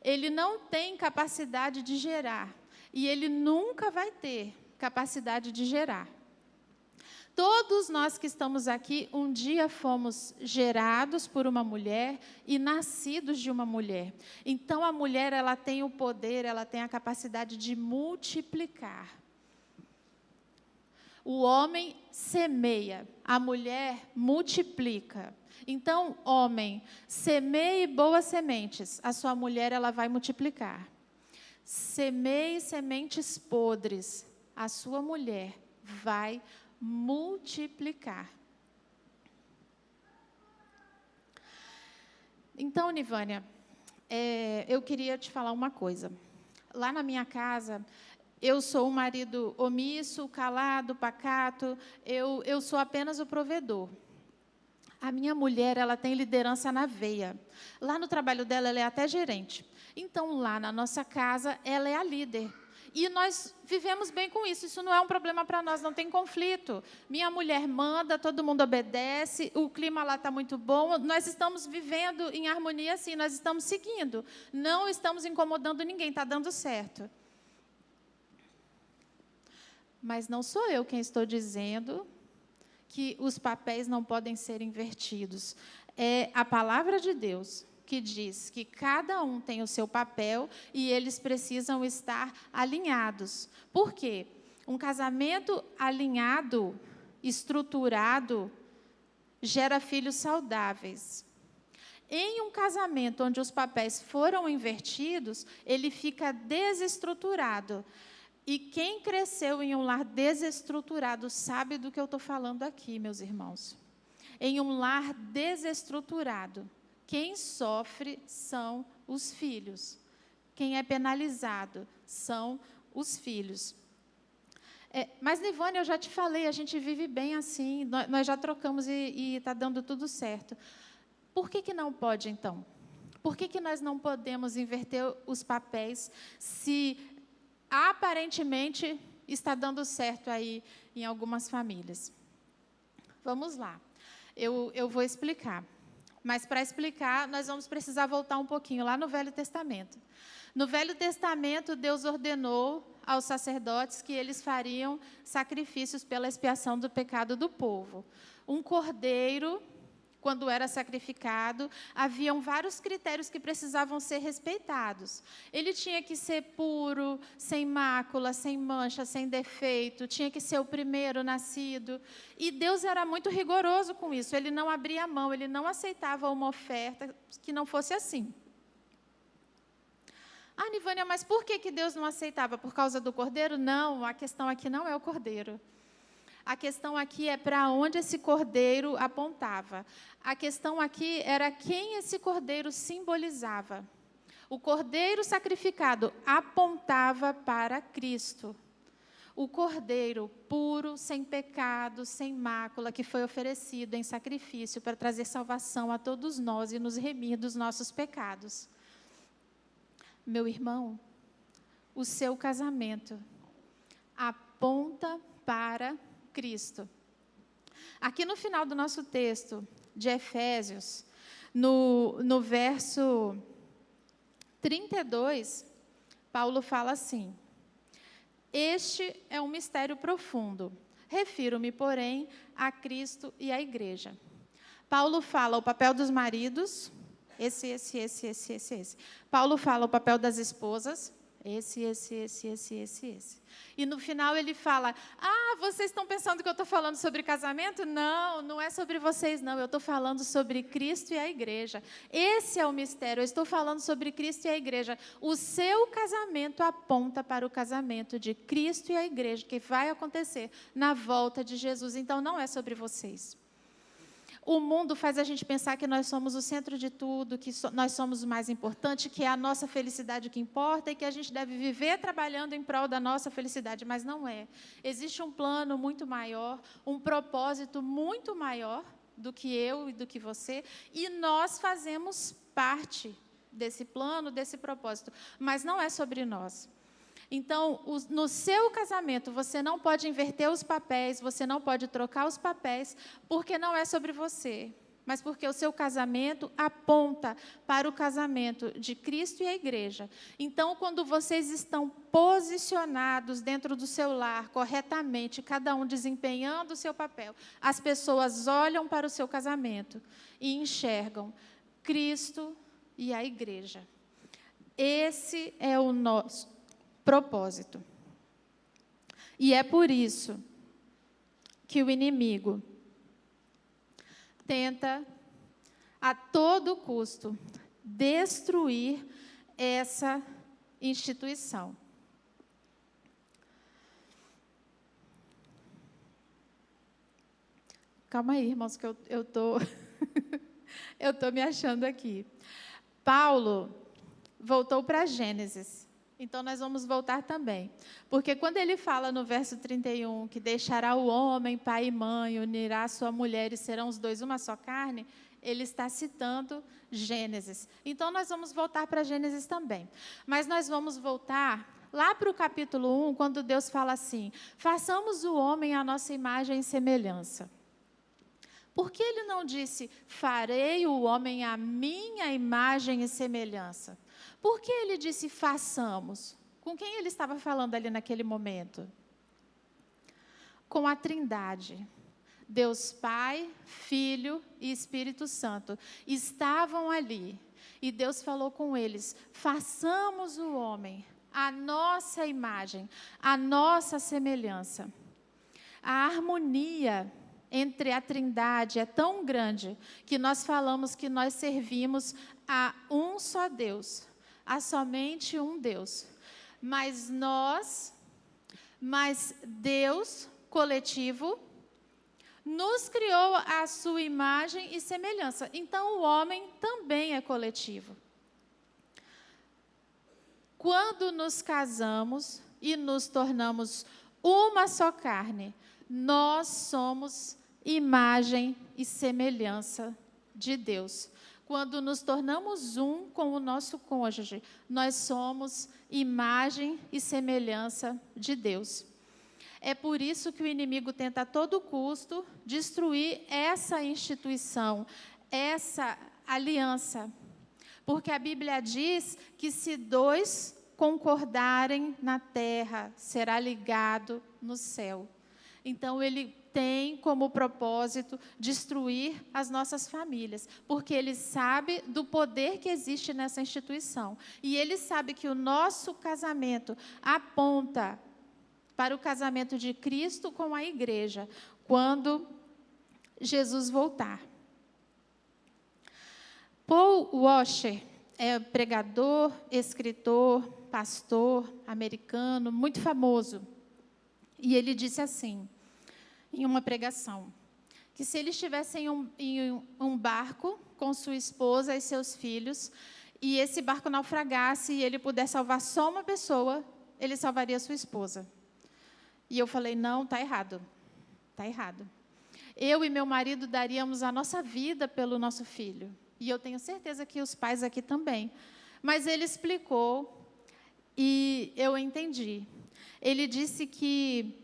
Ele não tem capacidade de gerar. E ele nunca vai ter capacidade de gerar. Todos nós que estamos aqui, um dia fomos gerados por uma mulher e nascidos de uma mulher. Então, a mulher, ela tem o poder, ela tem a capacidade de multiplicar. O homem semeia, a mulher multiplica. Então, homem, semeie boas sementes, a sua mulher ela vai multiplicar. Semeie sementes podres, a sua mulher vai multiplicar. Então, Nivânia, eu queria te falar uma coisa. Lá na minha casa, eu sou um marido omisso, calado, pacato, eu sou apenas o provedor. A minha mulher, ela tem liderança na veia. Lá no trabalho dela, ela é até gerente. Então, lá na nossa casa, ela é a líder. E nós vivemos bem com isso. Isso não é um problema para nós, não tem conflito. Minha mulher manda, todo mundo obedece, o clima lá está muito bom. Nós estamos vivendo em harmonia, assim, nós estamos seguindo. Não estamos incomodando ninguém, está dando certo. Mas não sou eu quem estou dizendo que os papéis não podem ser invertidos. É a palavra de Deus que diz que cada um tem o seu papel e eles precisam estar alinhados. Por quê? Um casamento alinhado, estruturado, gera filhos saudáveis. Em um casamento onde os papéis foram invertidos, ele fica desestruturado. E quem cresceu em um lar desestruturado sabe do que eu estou falando aqui, meus irmãos. Em um lar desestruturado, quem sofre são os filhos. Quem é penalizado são os filhos. Mas, Nivânia, eu já te falei, a gente vive bem assim, nós já trocamos e está dando tudo certo. Por que não pode, então? Por que nós não podemos inverter os papéis se aparentemente está dando certo aí em algumas famílias? Vamos lá. Eu vou explicar. Mas, para explicar, nós vamos precisar voltar um pouquinho lá no Velho Testamento. No Velho Testamento, Deus ordenou aos sacerdotes que eles fariam sacrifícios pela expiação do pecado do povo. Um cordeiro, quando era sacrificado, haviam vários critérios que precisavam ser respeitados. Ele tinha que ser puro, sem mácula, sem mancha, sem defeito, tinha que ser o primeiro nascido. E Deus era muito rigoroso com isso, ele não abria mão, ele não aceitava uma oferta que não fosse assim. Ah, Nivânia, mas por que Deus não aceitava? Por causa do cordeiro? Não, a questão aqui não é o cordeiro. A questão aqui é para onde esse cordeiro apontava. A questão aqui era quem esse cordeiro simbolizava. O cordeiro sacrificado apontava para Cristo. O cordeiro puro, sem pecado, sem mácula, que foi oferecido em sacrifício para trazer salvação a todos nós e nos remir dos nossos pecados. Meu irmão, o seu casamento aponta para Cristo. Aqui no final do nosso texto de Efésios, no verso 32, Paulo fala assim: este é um mistério profundo. Refiro-me, porém, a Cristo e à igreja. Paulo fala o papel dos maridos, esse. Paulo fala o papel das esposas, esse. E no final ele fala: vocês estão pensando que eu estou falando sobre casamento? Não, não é sobre vocês, não. Eu estou falando sobre Cristo e a igreja. Esse é o mistério, eu estou falando sobre Cristo e a igreja. O seu casamento aponta para o casamento de Cristo e a igreja, que vai acontecer na volta de Jesus. Então, não é sobre vocês. O mundo faz a gente pensar que nós somos o centro de tudo, que nós somos o mais importante, que é a nossa felicidade que importa e que a gente deve viver trabalhando em prol da nossa felicidade, mas não é. Existe um plano muito maior, um propósito muito maior do que eu e do que você, e nós fazemos parte desse plano, desse propósito, mas não é sobre nós. Então, no seu casamento, você não pode inverter os papéis, você não pode trocar os papéis, porque não é sobre você, mas porque o seu casamento aponta para o casamento de Cristo e a igreja. Então, quando vocês estão posicionados dentro do seu lar, corretamente, cada um desempenhando o seu papel, as pessoas olham para o seu casamento e enxergam Cristo e a igreja. Esse é o nosso propósito. E é por isso que o inimigo tenta, a todo custo, destruir essa instituição. Calma aí, irmãos, que eu tô eu tô me achando aqui. Paulo voltou para Gênesis. Então, nós vamos voltar também. Porque quando ele fala no verso 31, que deixará o homem, pai e mãe, unirá sua mulher e serão os dois uma só carne, ele está citando Gênesis. Então, nós vamos voltar para Gênesis também. Mas nós vamos voltar lá para o capítulo 1, quando Deus fala assim: façamos o homem à nossa imagem e semelhança. Por que ele não disse, farei o homem à minha imagem e semelhança? Por que ele disse, façamos? Com quem ele estava falando ali naquele momento? Com a Trindade. Deus Pai, Filho e Espírito Santo estavam ali. E Deus falou com eles, façamos o homem à nossa imagem, à nossa semelhança. A harmonia entre a Trindade é tão grande que nós falamos que nós servimos a um só Deus, a somente um Deus. Mas Deus, coletivo, nos criou à sua imagem e semelhança. Então, o homem também é coletivo. Quando nos casamos e nos tornamos uma só carne, nós somos imagem e semelhança de Deus. Quando nos tornamos um com o nosso cônjuge, nós somos imagem e semelhança de Deus. É por isso que o inimigo tenta a todo custo destruir essa instituição, essa aliança. Porque a Bíblia diz que se dois concordarem na terra, será ligado no céu. Então, ele tem como propósito destruir as nossas famílias, porque ele sabe do poder que existe nessa instituição. E ele sabe que o nosso casamento aponta para o casamento de Cristo com a igreja, quando Jesus voltar. Paul Washer é pregador, escritor, pastor americano, muito famoso. E ele disse assim, em uma pregação, que se ele estivesse em um barco com sua esposa e seus filhos, e esse barco naufragasse e ele puder salvar só uma pessoa, ele salvaria sua esposa. E eu falei, não, está errado. Está errado. Eu e meu marido daríamos a nossa vida pelo nosso filho. E eu tenho certeza que os pais aqui também. Mas ele explicou e eu entendi. Ele disse que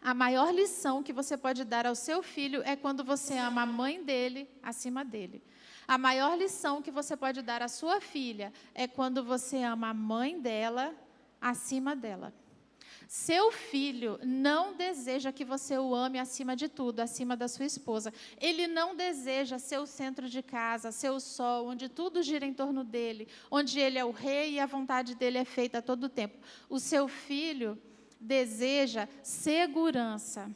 a maior lição que você pode dar ao seu filho é quando você ama a mãe dele acima dele. A maior lição que você pode dar à sua filha é quando você ama a mãe dela acima dela. Seu filho não deseja que você o ame acima de tudo, acima da sua esposa. Ele não deseja ser o centro de casa, ser o sol, onde tudo gira em torno dele, onde ele é o rei e a vontade dele é feita a todo tempo. O seu filho deseja segurança.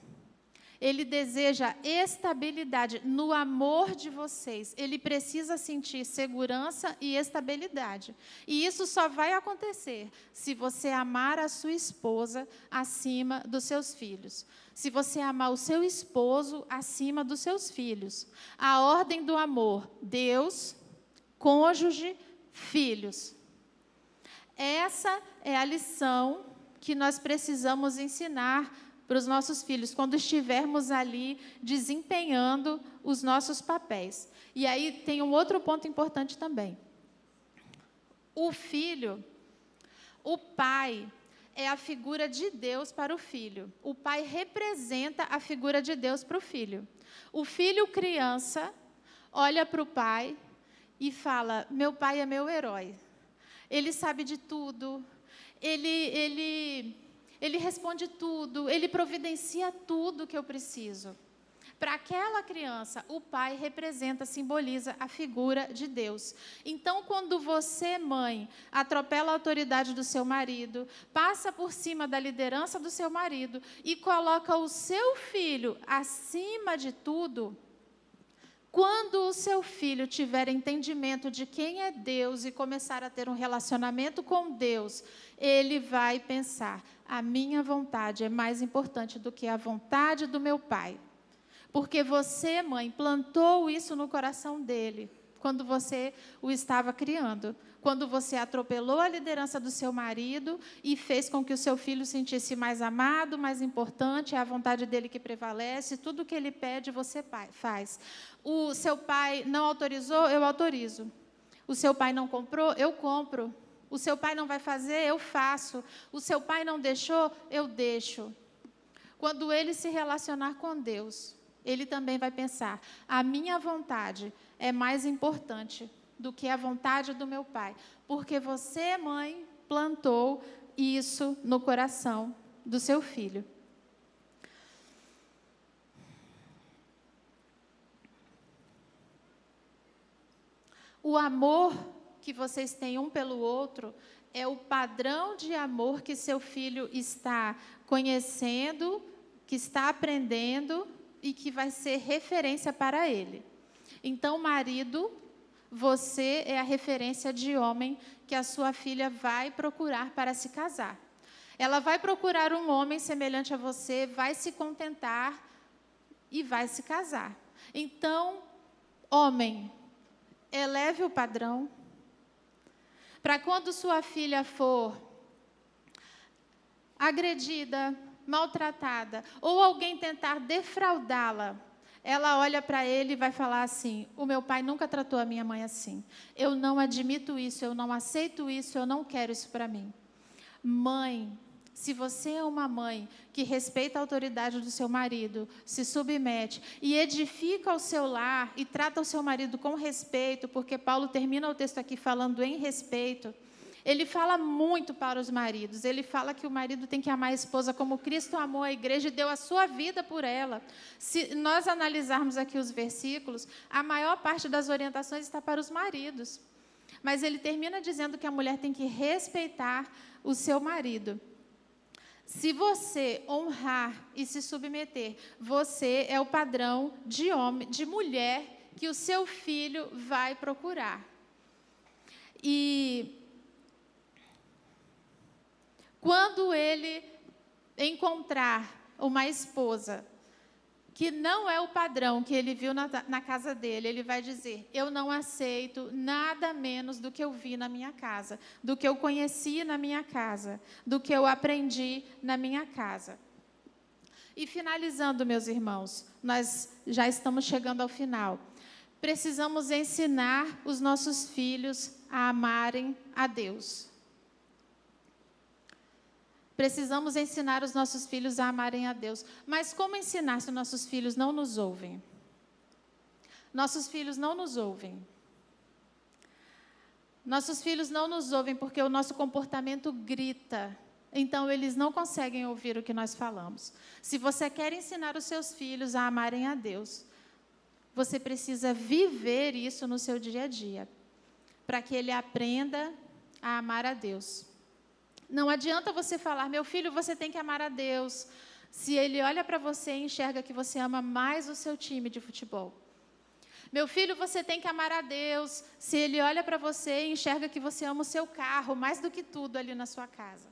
Ele deseja estabilidade no amor de vocês. Ele precisa sentir segurança e estabilidade. E isso só vai acontecer se você amar a sua esposa acima dos seus filhos. Se você amar o seu esposo acima dos seus filhos. A ordem do amor: Deus, cônjuge, filhos. Essa é a lição que nós precisamos ensinar para os nossos filhos, quando estivermos ali desempenhando os nossos papéis. E aí tem um outro ponto importante também. O filho, o pai, é a figura de Deus para o filho. O pai representa a figura de Deus para o filho. O filho criança olha para o pai e fala, meu pai é meu herói. Ele sabe de tudo, ele responde tudo, ele providencia tudo que eu preciso. Para aquela criança, o pai representa, simboliza a figura de Deus. Então, quando você, mãe, atropela a autoridade do seu marido, passa por cima da liderança do seu marido e coloca o seu filho acima de tudo, quando o seu filho tiver entendimento de quem é Deus e começar a ter um relacionamento com Deus, ele vai pensar: a minha vontade é mais importante do que a vontade do meu pai. Porque você, mãe, plantou isso no coração dele, quando você o estava criando. Quando você atropelou a liderança do seu marido e fez com que o seu filho sentisse mais amado, mais importante, é a vontade dele que prevalece, tudo que ele pede, você faz. O seu pai não autorizou, eu autorizo. O seu pai não comprou, eu compro. O seu pai não vai fazer, eu faço. O seu pai não deixou, eu deixo. Quando ele se relacionar com Deus, ele também vai pensar: a minha vontade é mais importante do que a vontade do meu pai. Porque você, mãe, plantou isso no coração do seu filho. O amor que vocês têm um pelo outro é o padrão de amor que seu filho está conhecendo, que está aprendendo e que vai ser referência para ele. Então, marido, você é a referência de homem que a sua filha vai procurar para se casar. Ela vai procurar um homem semelhante a você, vai se contentar e vai se casar. Então, homem, eleve o padrão, para quando sua filha for agredida, maltratada, ou alguém tentar defraudá-la, ela olha para ele e vai falar assim: o meu pai nunca tratou a minha mãe assim. Eu não admito isso, eu não aceito isso, eu não quero isso para mim. Mãe, se você é uma mãe que respeita a autoridade do seu marido, se submete e edifica o seu lar e trata o seu marido com respeito, porque Paulo termina o texto aqui falando em respeito. Ele fala muito para os maridos. Ele fala que o marido tem que amar a esposa como Cristo amou a igreja e deu a sua vida por ela. Se nós analisarmos aqui os versículos, a maior parte das orientações está para os maridos. Mas ele termina dizendo que a mulher tem que respeitar o seu marido. Se você honrar e se submeter, você é o padrão de homem, de mulher que o seu filho vai procurar. E quando ele encontrar uma esposa que não é o padrão que ele viu na casa dele, ele vai dizer: eu não aceito nada menos do que eu vi na minha casa, do que eu conheci na minha casa, do que eu aprendi na minha casa. E finalizando, meus irmãos, nós já estamos chegando ao final. Precisamos ensinar os nossos filhos a amarem a Deus. Precisamos ensinar os nossos filhos a amarem a Deus. Mas como ensinar se nossos filhos não nos ouvem? Nossos filhos não nos ouvem. Nossos filhos não nos ouvem porque o nosso comportamento grita. Então, eles não conseguem ouvir o que nós falamos. Se você quer ensinar os seus filhos a amarem a Deus, você precisa viver isso no seu dia a dia, para que ele aprenda a amar a Deus. Não adianta você falar: meu filho, você tem que amar a Deus, se ele olha para você e enxerga que você ama mais o seu time de futebol. Meu filho, você tem que amar a Deus, se ele olha para você e enxerga que você ama o seu carro mais do que tudo ali na sua casa.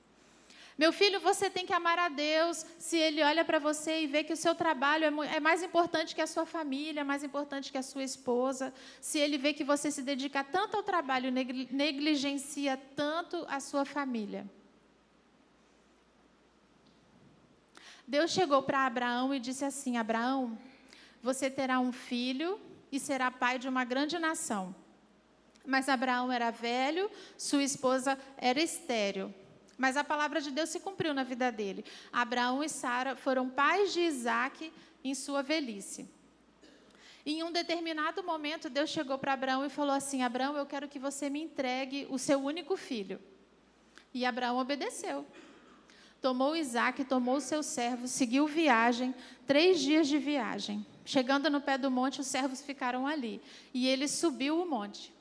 Meu filho, você tem que amar a Deus, se ele olha para você e vê que o seu trabalho é mais importante que a sua família, é mais importante que a sua esposa, se ele vê que você se dedica tanto ao trabalho e negligencia tanto a sua família. Deus chegou para Abraão e disse assim: Abraão, você terá um filho e será pai de uma grande nação. Mas Abraão era velho, sua esposa era estéril. Mas a palavra de Deus se cumpriu na vida dele. Abraão e Sara foram pais de Isaque em sua velhice. E em um determinado momento, Deus chegou para Abraão e falou assim: Abraão, eu quero que você me entregue o seu único filho. E Abraão obedeceu. Tomou Isaque, tomou o seu servo, seguiu viagem, 3 dias de viagem. Chegando no pé do monte, os servos ficaram ali. E ele subiu o monte.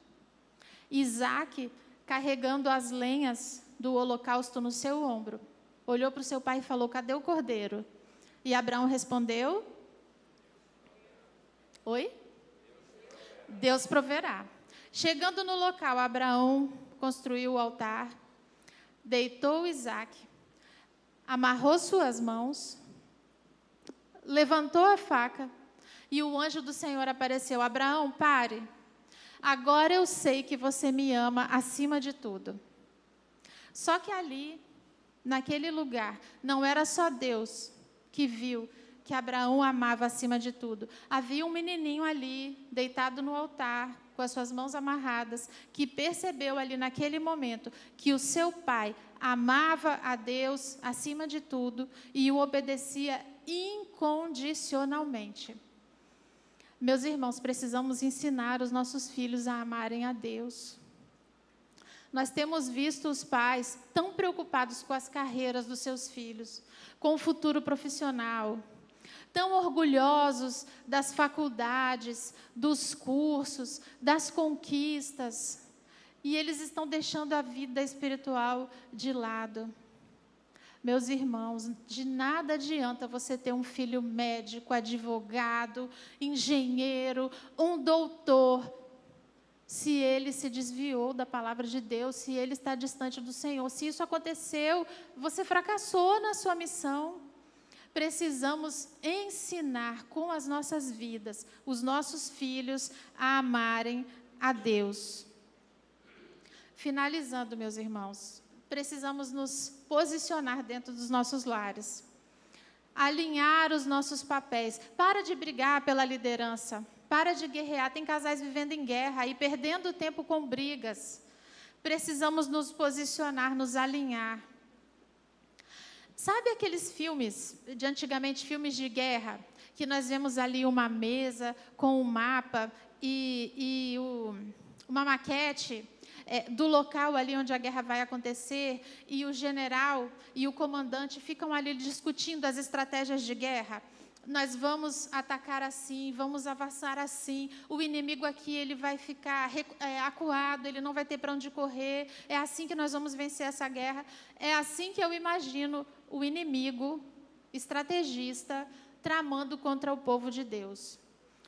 Isaac, carregando as lenhas do holocausto no seu ombro, olhou para o seu pai e falou: cadê o cordeiro? E Abraão respondeu: oi? Deus proverá. Chegando no local, Abraão construiu o altar, deitou Isaac, amarrou suas mãos, levantou a faca, e o anjo do Senhor apareceu. Abraão, pare. Agora eu sei que você me ama acima de tudo. Só que ali, naquele lugar, não era só Deus que viu que Abraão amava acima de tudo. Havia um menininho ali, deitado no altar, com as suas mãos amarradas, que percebeu ali naquele momento que o seu pai amava a Deus acima de tudo e o obedecia incondicionalmente. Meus irmãos, precisamos ensinar os nossos filhos a amarem a Deus. Nós temos visto os pais tão preocupados com as carreiras dos seus filhos, com o futuro profissional, tão orgulhosos das faculdades, dos cursos, das conquistas, e eles estão deixando a vida espiritual de lado. Meus irmãos, de nada adianta você ter um filho médico, advogado, engenheiro, um doutor, se ele se desviou da palavra de Deus, se ele está distante do Senhor. Se isso aconteceu, você fracassou na sua missão. Precisamos ensinar com as nossas vidas os nossos filhos a amarem a Deus. Finalizando, meus irmãos, precisamos nos posicionar dentro dos nossos lares, alinhar os nossos papéis. Para de brigar pela liderança, para de guerrear. Tem casais vivendo em guerra e perdendo tempo com brigas. Precisamos nos posicionar, nos alinhar. Sabe aqueles filmes de antigamente, filmes de guerra, que nós vemos ali uma mesa com um mapa e uma maquete do local ali onde a guerra vai acontecer, e o general e o comandante ficam ali discutindo as estratégias de guerra? Nós vamos atacar assim, vamos avançar assim, o inimigo aqui ele vai ficar acuado, ele não vai ter para onde correr, é assim que nós vamos vencer essa guerra. É assim que eu imagino o inimigo, estrategista, tramando contra o povo de Deus,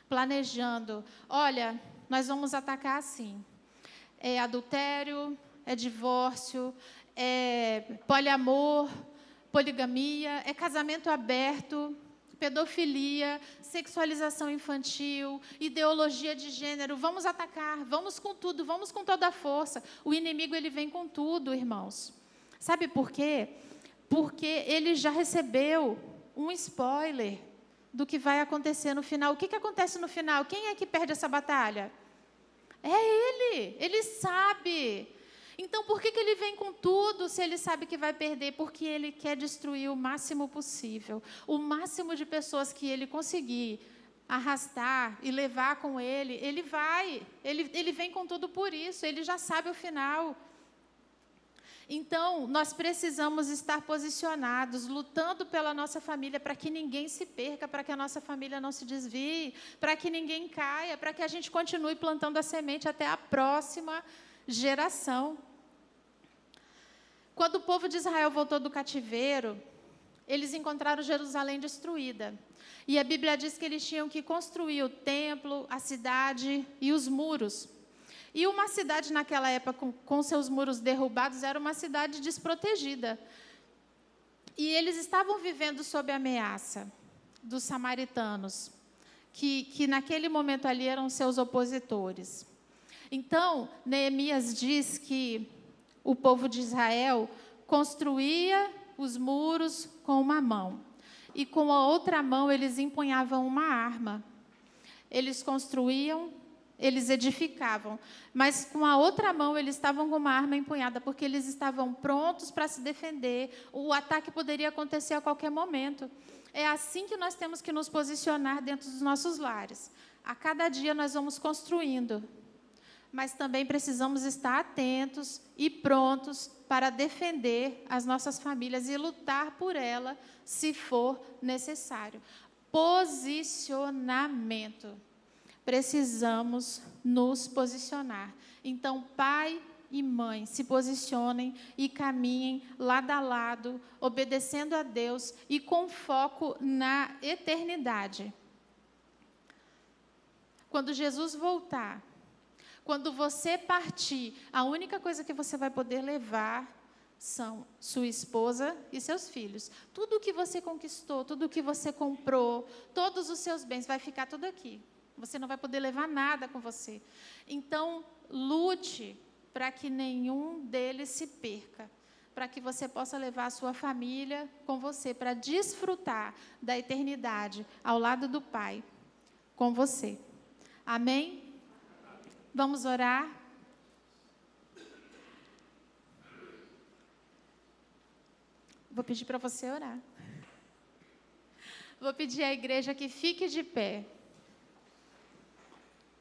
planejando: olha, nós vamos atacar assim, é adultério, é divórcio, é poliamor, poligamia, é casamento aberto, pedofilia, sexualização infantil, ideologia de gênero. Vamos atacar, vamos com tudo, vamos com toda a força. O inimigo ele vem com tudo, irmãos. Sabe por quê? Porque ele já recebeu um spoiler do que vai acontecer no final. O que acontece no final? Quem é que perde essa batalha? É ele sabe. Então, por que ele vem com tudo se ele sabe que vai perder? Porque ele quer destruir o máximo possível. O máximo de pessoas que ele conseguir arrastar e levar com ele, ele vai. Ele vem com tudo por isso, ele já sabe o final. Então, nós precisamos estar posicionados, lutando pela nossa família, para que ninguém se perca, para que a nossa família não se desvie, para que ninguém caia, para que a gente continue plantando a semente até a próxima geração. Quando o povo de Israel voltou do cativeiro, eles encontraram Jerusalém destruída. E a Bíblia diz que eles tinham que construir o templo, a cidade e os muros. E uma cidade naquela época, com seus muros derrubados, era uma cidade desprotegida. E eles estavam vivendo sob a ameaça dos samaritanos, que naquele momento ali eram seus opositores. Então, Neemias diz que o povo de Israel construía os muros com uma mão, e com a outra mão eles empunhavam uma arma. Eles construíam, eles edificavam, mas com a outra mão eles estavam com uma arma empunhada, porque eles estavam prontos para se defender. O ataque poderia acontecer a qualquer momento. É assim que nós temos que nos posicionar dentro dos nossos lares. A cada dia nós vamos construindo, mas também precisamos estar atentos e prontos para defender as nossas famílias e lutar por ela, se for necessário. Posicionamento. Precisamos nos posicionar. Então, pai e mãe, se posicionem e caminhem lado a lado, obedecendo a Deus e com foco na eternidade. Quando Jesus voltar, quando você partir, a única coisa que você vai poder levar são sua esposa e seus filhos. Tudo o que você conquistou, tudo o que você comprou, todos os seus bens, vai ficar tudo aqui. Você não vai poder levar nada com você. Então, lute para que nenhum deles se perca, para que você possa levar a sua família com você, para desfrutar da eternidade ao lado do Pai, com você. Amém? Vamos orar? Vou pedir para você orar. Vou pedir à igreja que fique de pé,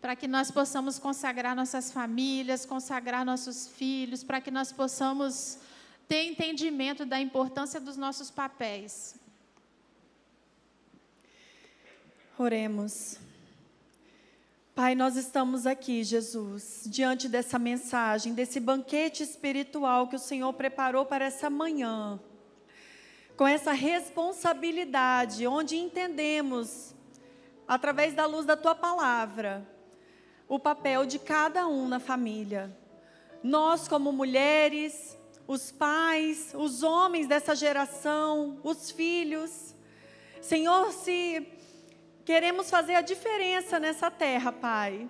para que nós possamos consagrar nossas famílias, consagrar nossos filhos, para que nós possamos ter entendimento da importância dos nossos papéis. Oremos. Pai, nós estamos aqui, Jesus, diante dessa mensagem, desse banquete espiritual que o Senhor preparou para essa manhã, com essa responsabilidade, onde entendemos, através da luz da Tua Palavra, o papel de cada um na família. Nós, como mulheres, os pais, os homens dessa geração, os filhos. Senhor, se queremos fazer a diferença nessa terra, Pai,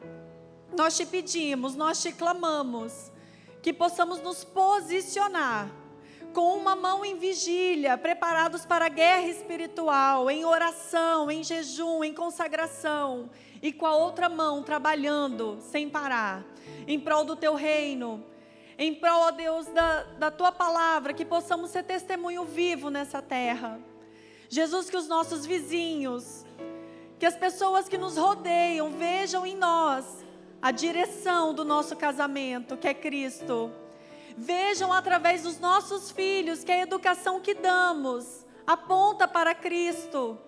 nós te pedimos, nós te clamamos, que possamos nos posicionar com uma mão em vigília, preparados para a guerra espiritual, em oração, em jejum, em consagração, e com a outra mão trabalhando sem parar, em prol do Teu reino, em prol, ó Deus, da Tua palavra, que possamos ser testemunho vivo nessa terra. Jesus, que os nossos vizinhos, que as pessoas que nos rodeiam vejam em nós a direção do nosso casamento, que é Cristo. Vejam através dos nossos filhos que a educação que damos aponta para Cristo.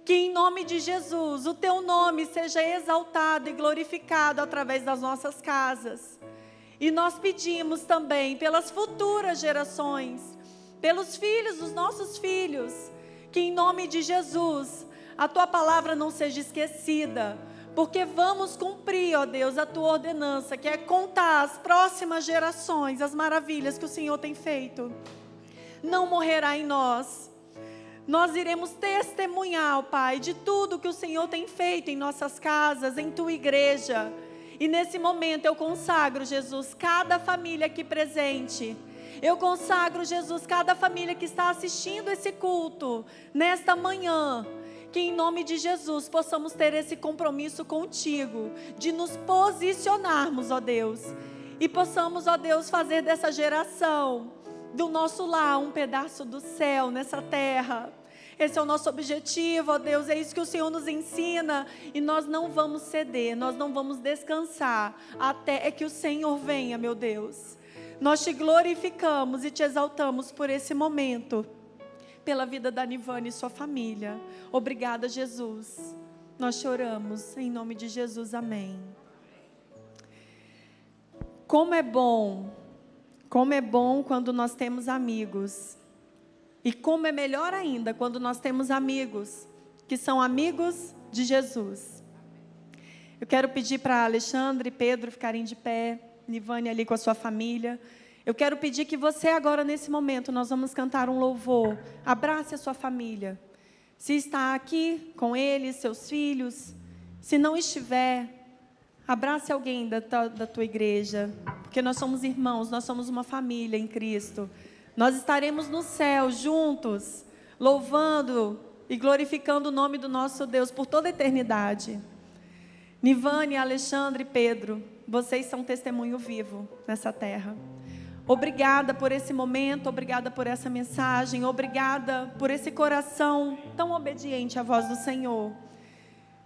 Que em nome de Jesus o Teu nome seja exaltado e glorificado através das nossas casas. E nós pedimos também pelas futuras gerações, pelos filhos dos nossos filhos, que em nome de Jesus a Tua palavra não seja esquecida, porque vamos cumprir, ó Deus, a Tua ordenança, que é contar às próximas gerações as maravilhas que o Senhor tem feito. Não morrerá em nós. Nós iremos testemunhar, ó Pai, de tudo que o Senhor tem feito em nossas casas, em Tua igreja. E nesse momento eu consagro, Jesus, cada família aqui presente. Eu consagro, Jesus, cada família que está assistindo esse culto nesta manhã. Que em nome de Jesus possamos ter esse compromisso contigo, de nos posicionarmos, ó Deus, e possamos, ó Deus, fazer dessa geração, do nosso lar, um pedaço do céu nessa terra. Esse é o nosso objetivo, ó Deus, é isso que o Senhor nos ensina, e nós não vamos ceder, nós não vamos descansar, até que o Senhor venha, meu Deus. Nós te glorificamos e te exaltamos por esse momento, pela vida da Nivane e sua família. Obrigada, Jesus. Nós te oramos, em nome de Jesus, amém. Como é bom quando nós temos amigos. E como é melhor ainda quando nós temos amigos, que são amigos de Jesus. Eu quero pedir para Alexandre e Pedro ficarem de pé, Nivane ali com a sua família. Eu quero pedir que você agora, nesse momento, nós vamos cantar um louvor. Abrace a sua família. Se está aqui com eles, seus filhos, se não estiver, abrace alguém da tua igreja, porque nós somos irmãos, nós somos uma família em Cristo. Nós estaremos no céu juntos, louvando e glorificando o nome do nosso Deus por toda a eternidade. Nivane, Alexandre e Pedro, vocês são testemunho vivo nessa terra. Obrigada por esse momento, obrigada por essa mensagem, obrigada por esse coração tão obediente à voz do Senhor,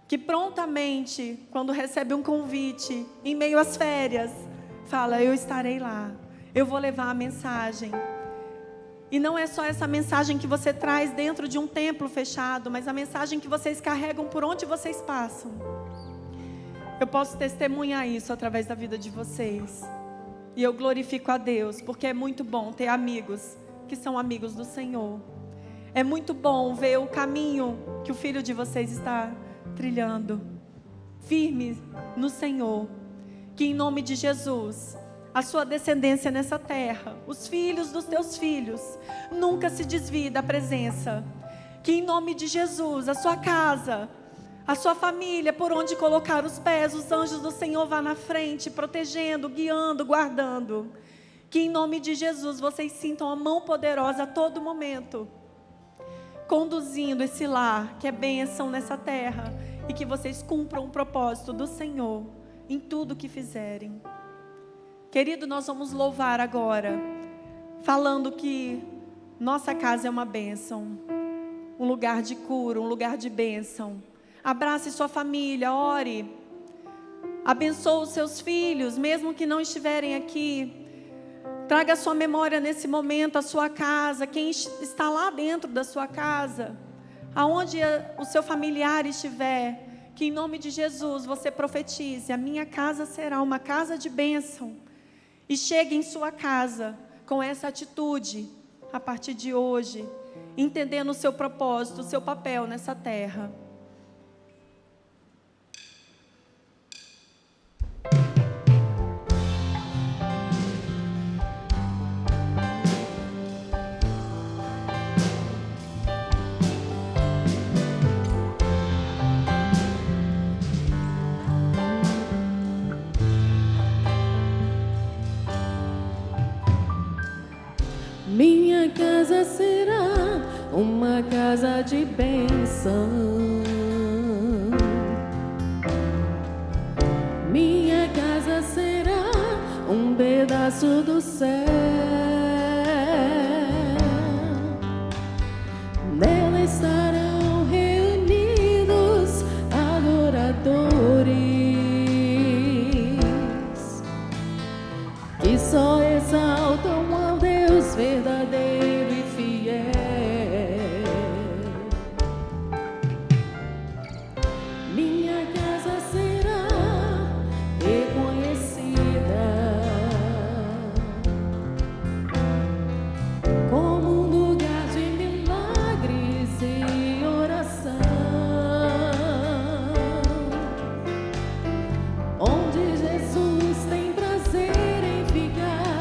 que prontamente, quando recebe um convite, em meio às férias, fala: eu estarei lá, eu vou levar a mensagem. E não é só essa mensagem que você traz dentro de um templo fechado, mas a mensagem que vocês carregam por onde vocês passam. Eu posso testemunhar isso através da vida de vocês. E eu glorifico a Deus, porque é muito bom ter amigos que são amigos do Senhor. É muito bom ver o caminho que o filho de vocês está trilhando, firme no Senhor. Que em nome de Jesus, a sua descendência nessa terra, os filhos dos teus filhos, nunca se desvie da presença. Que em nome de Jesus, a sua casa, a sua família, por onde colocar os pés, os anjos do Senhor vá na frente, protegendo, guiando, guardando. Que em nome de Jesus, vocês sintam a mão poderosa a todo momento, conduzindo esse lar, que é bênção nessa terra, e que vocês cumpram o propósito do Senhor em tudo que fizerem. Querido, nós vamos louvar agora, falando que nossa casa é uma bênção, um lugar de cura, um lugar de bênção. Abrace sua família, ore, abençoe os seus filhos, mesmo que não estiverem aqui. Traga a sua memória nesse momento, a sua casa, quem está lá dentro da sua casa, aonde o seu familiar estiver, que em nome de Jesus você profetize: a minha casa será uma casa de bênção. E chegue em sua casa com essa atitude, a partir de hoje, entendendo o seu propósito, o seu papel nessa terra. Minha casa será uma casa de bênção. Minha casa será um pedaço do céu. Nela estarão reunidos adoradores que só exaltam ao Deus verdadeiro e fiel. Minha casa será reconhecida como um lugar de milagres e oração, onde Jesus tem prazer em ficar.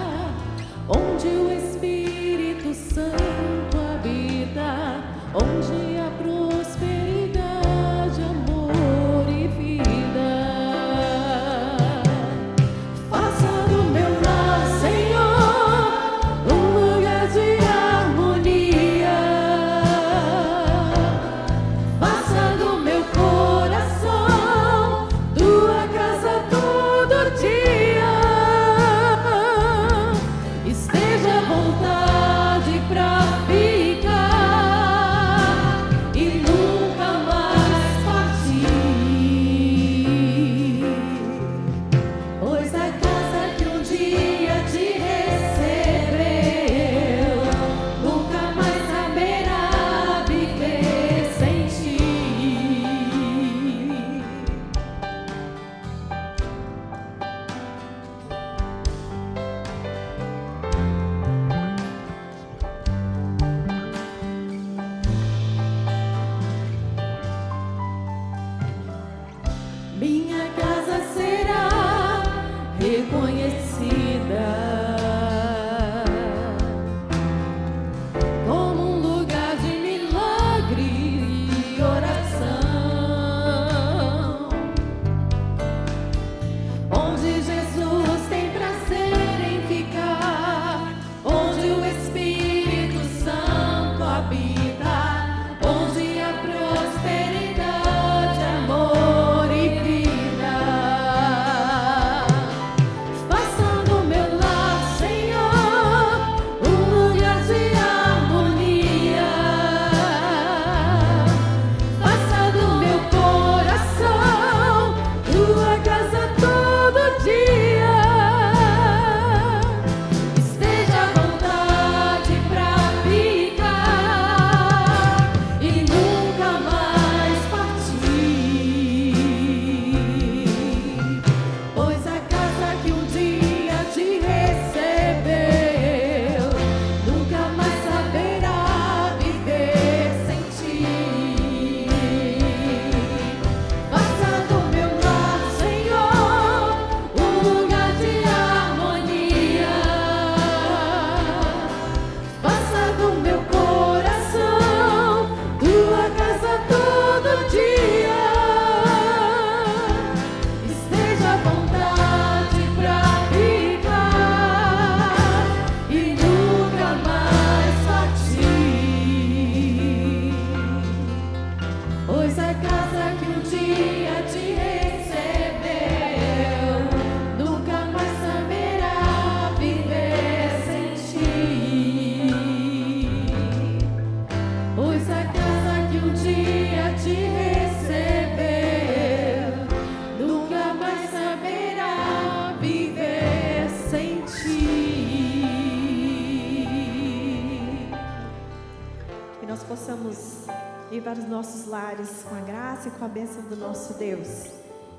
possamos ir para os nossos lares com a graça e com a bênção do nosso Deus.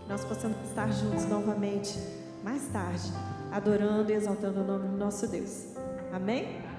Nós possamos estar juntos novamente, mais tarde, adorando e exaltando o nome do nosso Deus. Amém?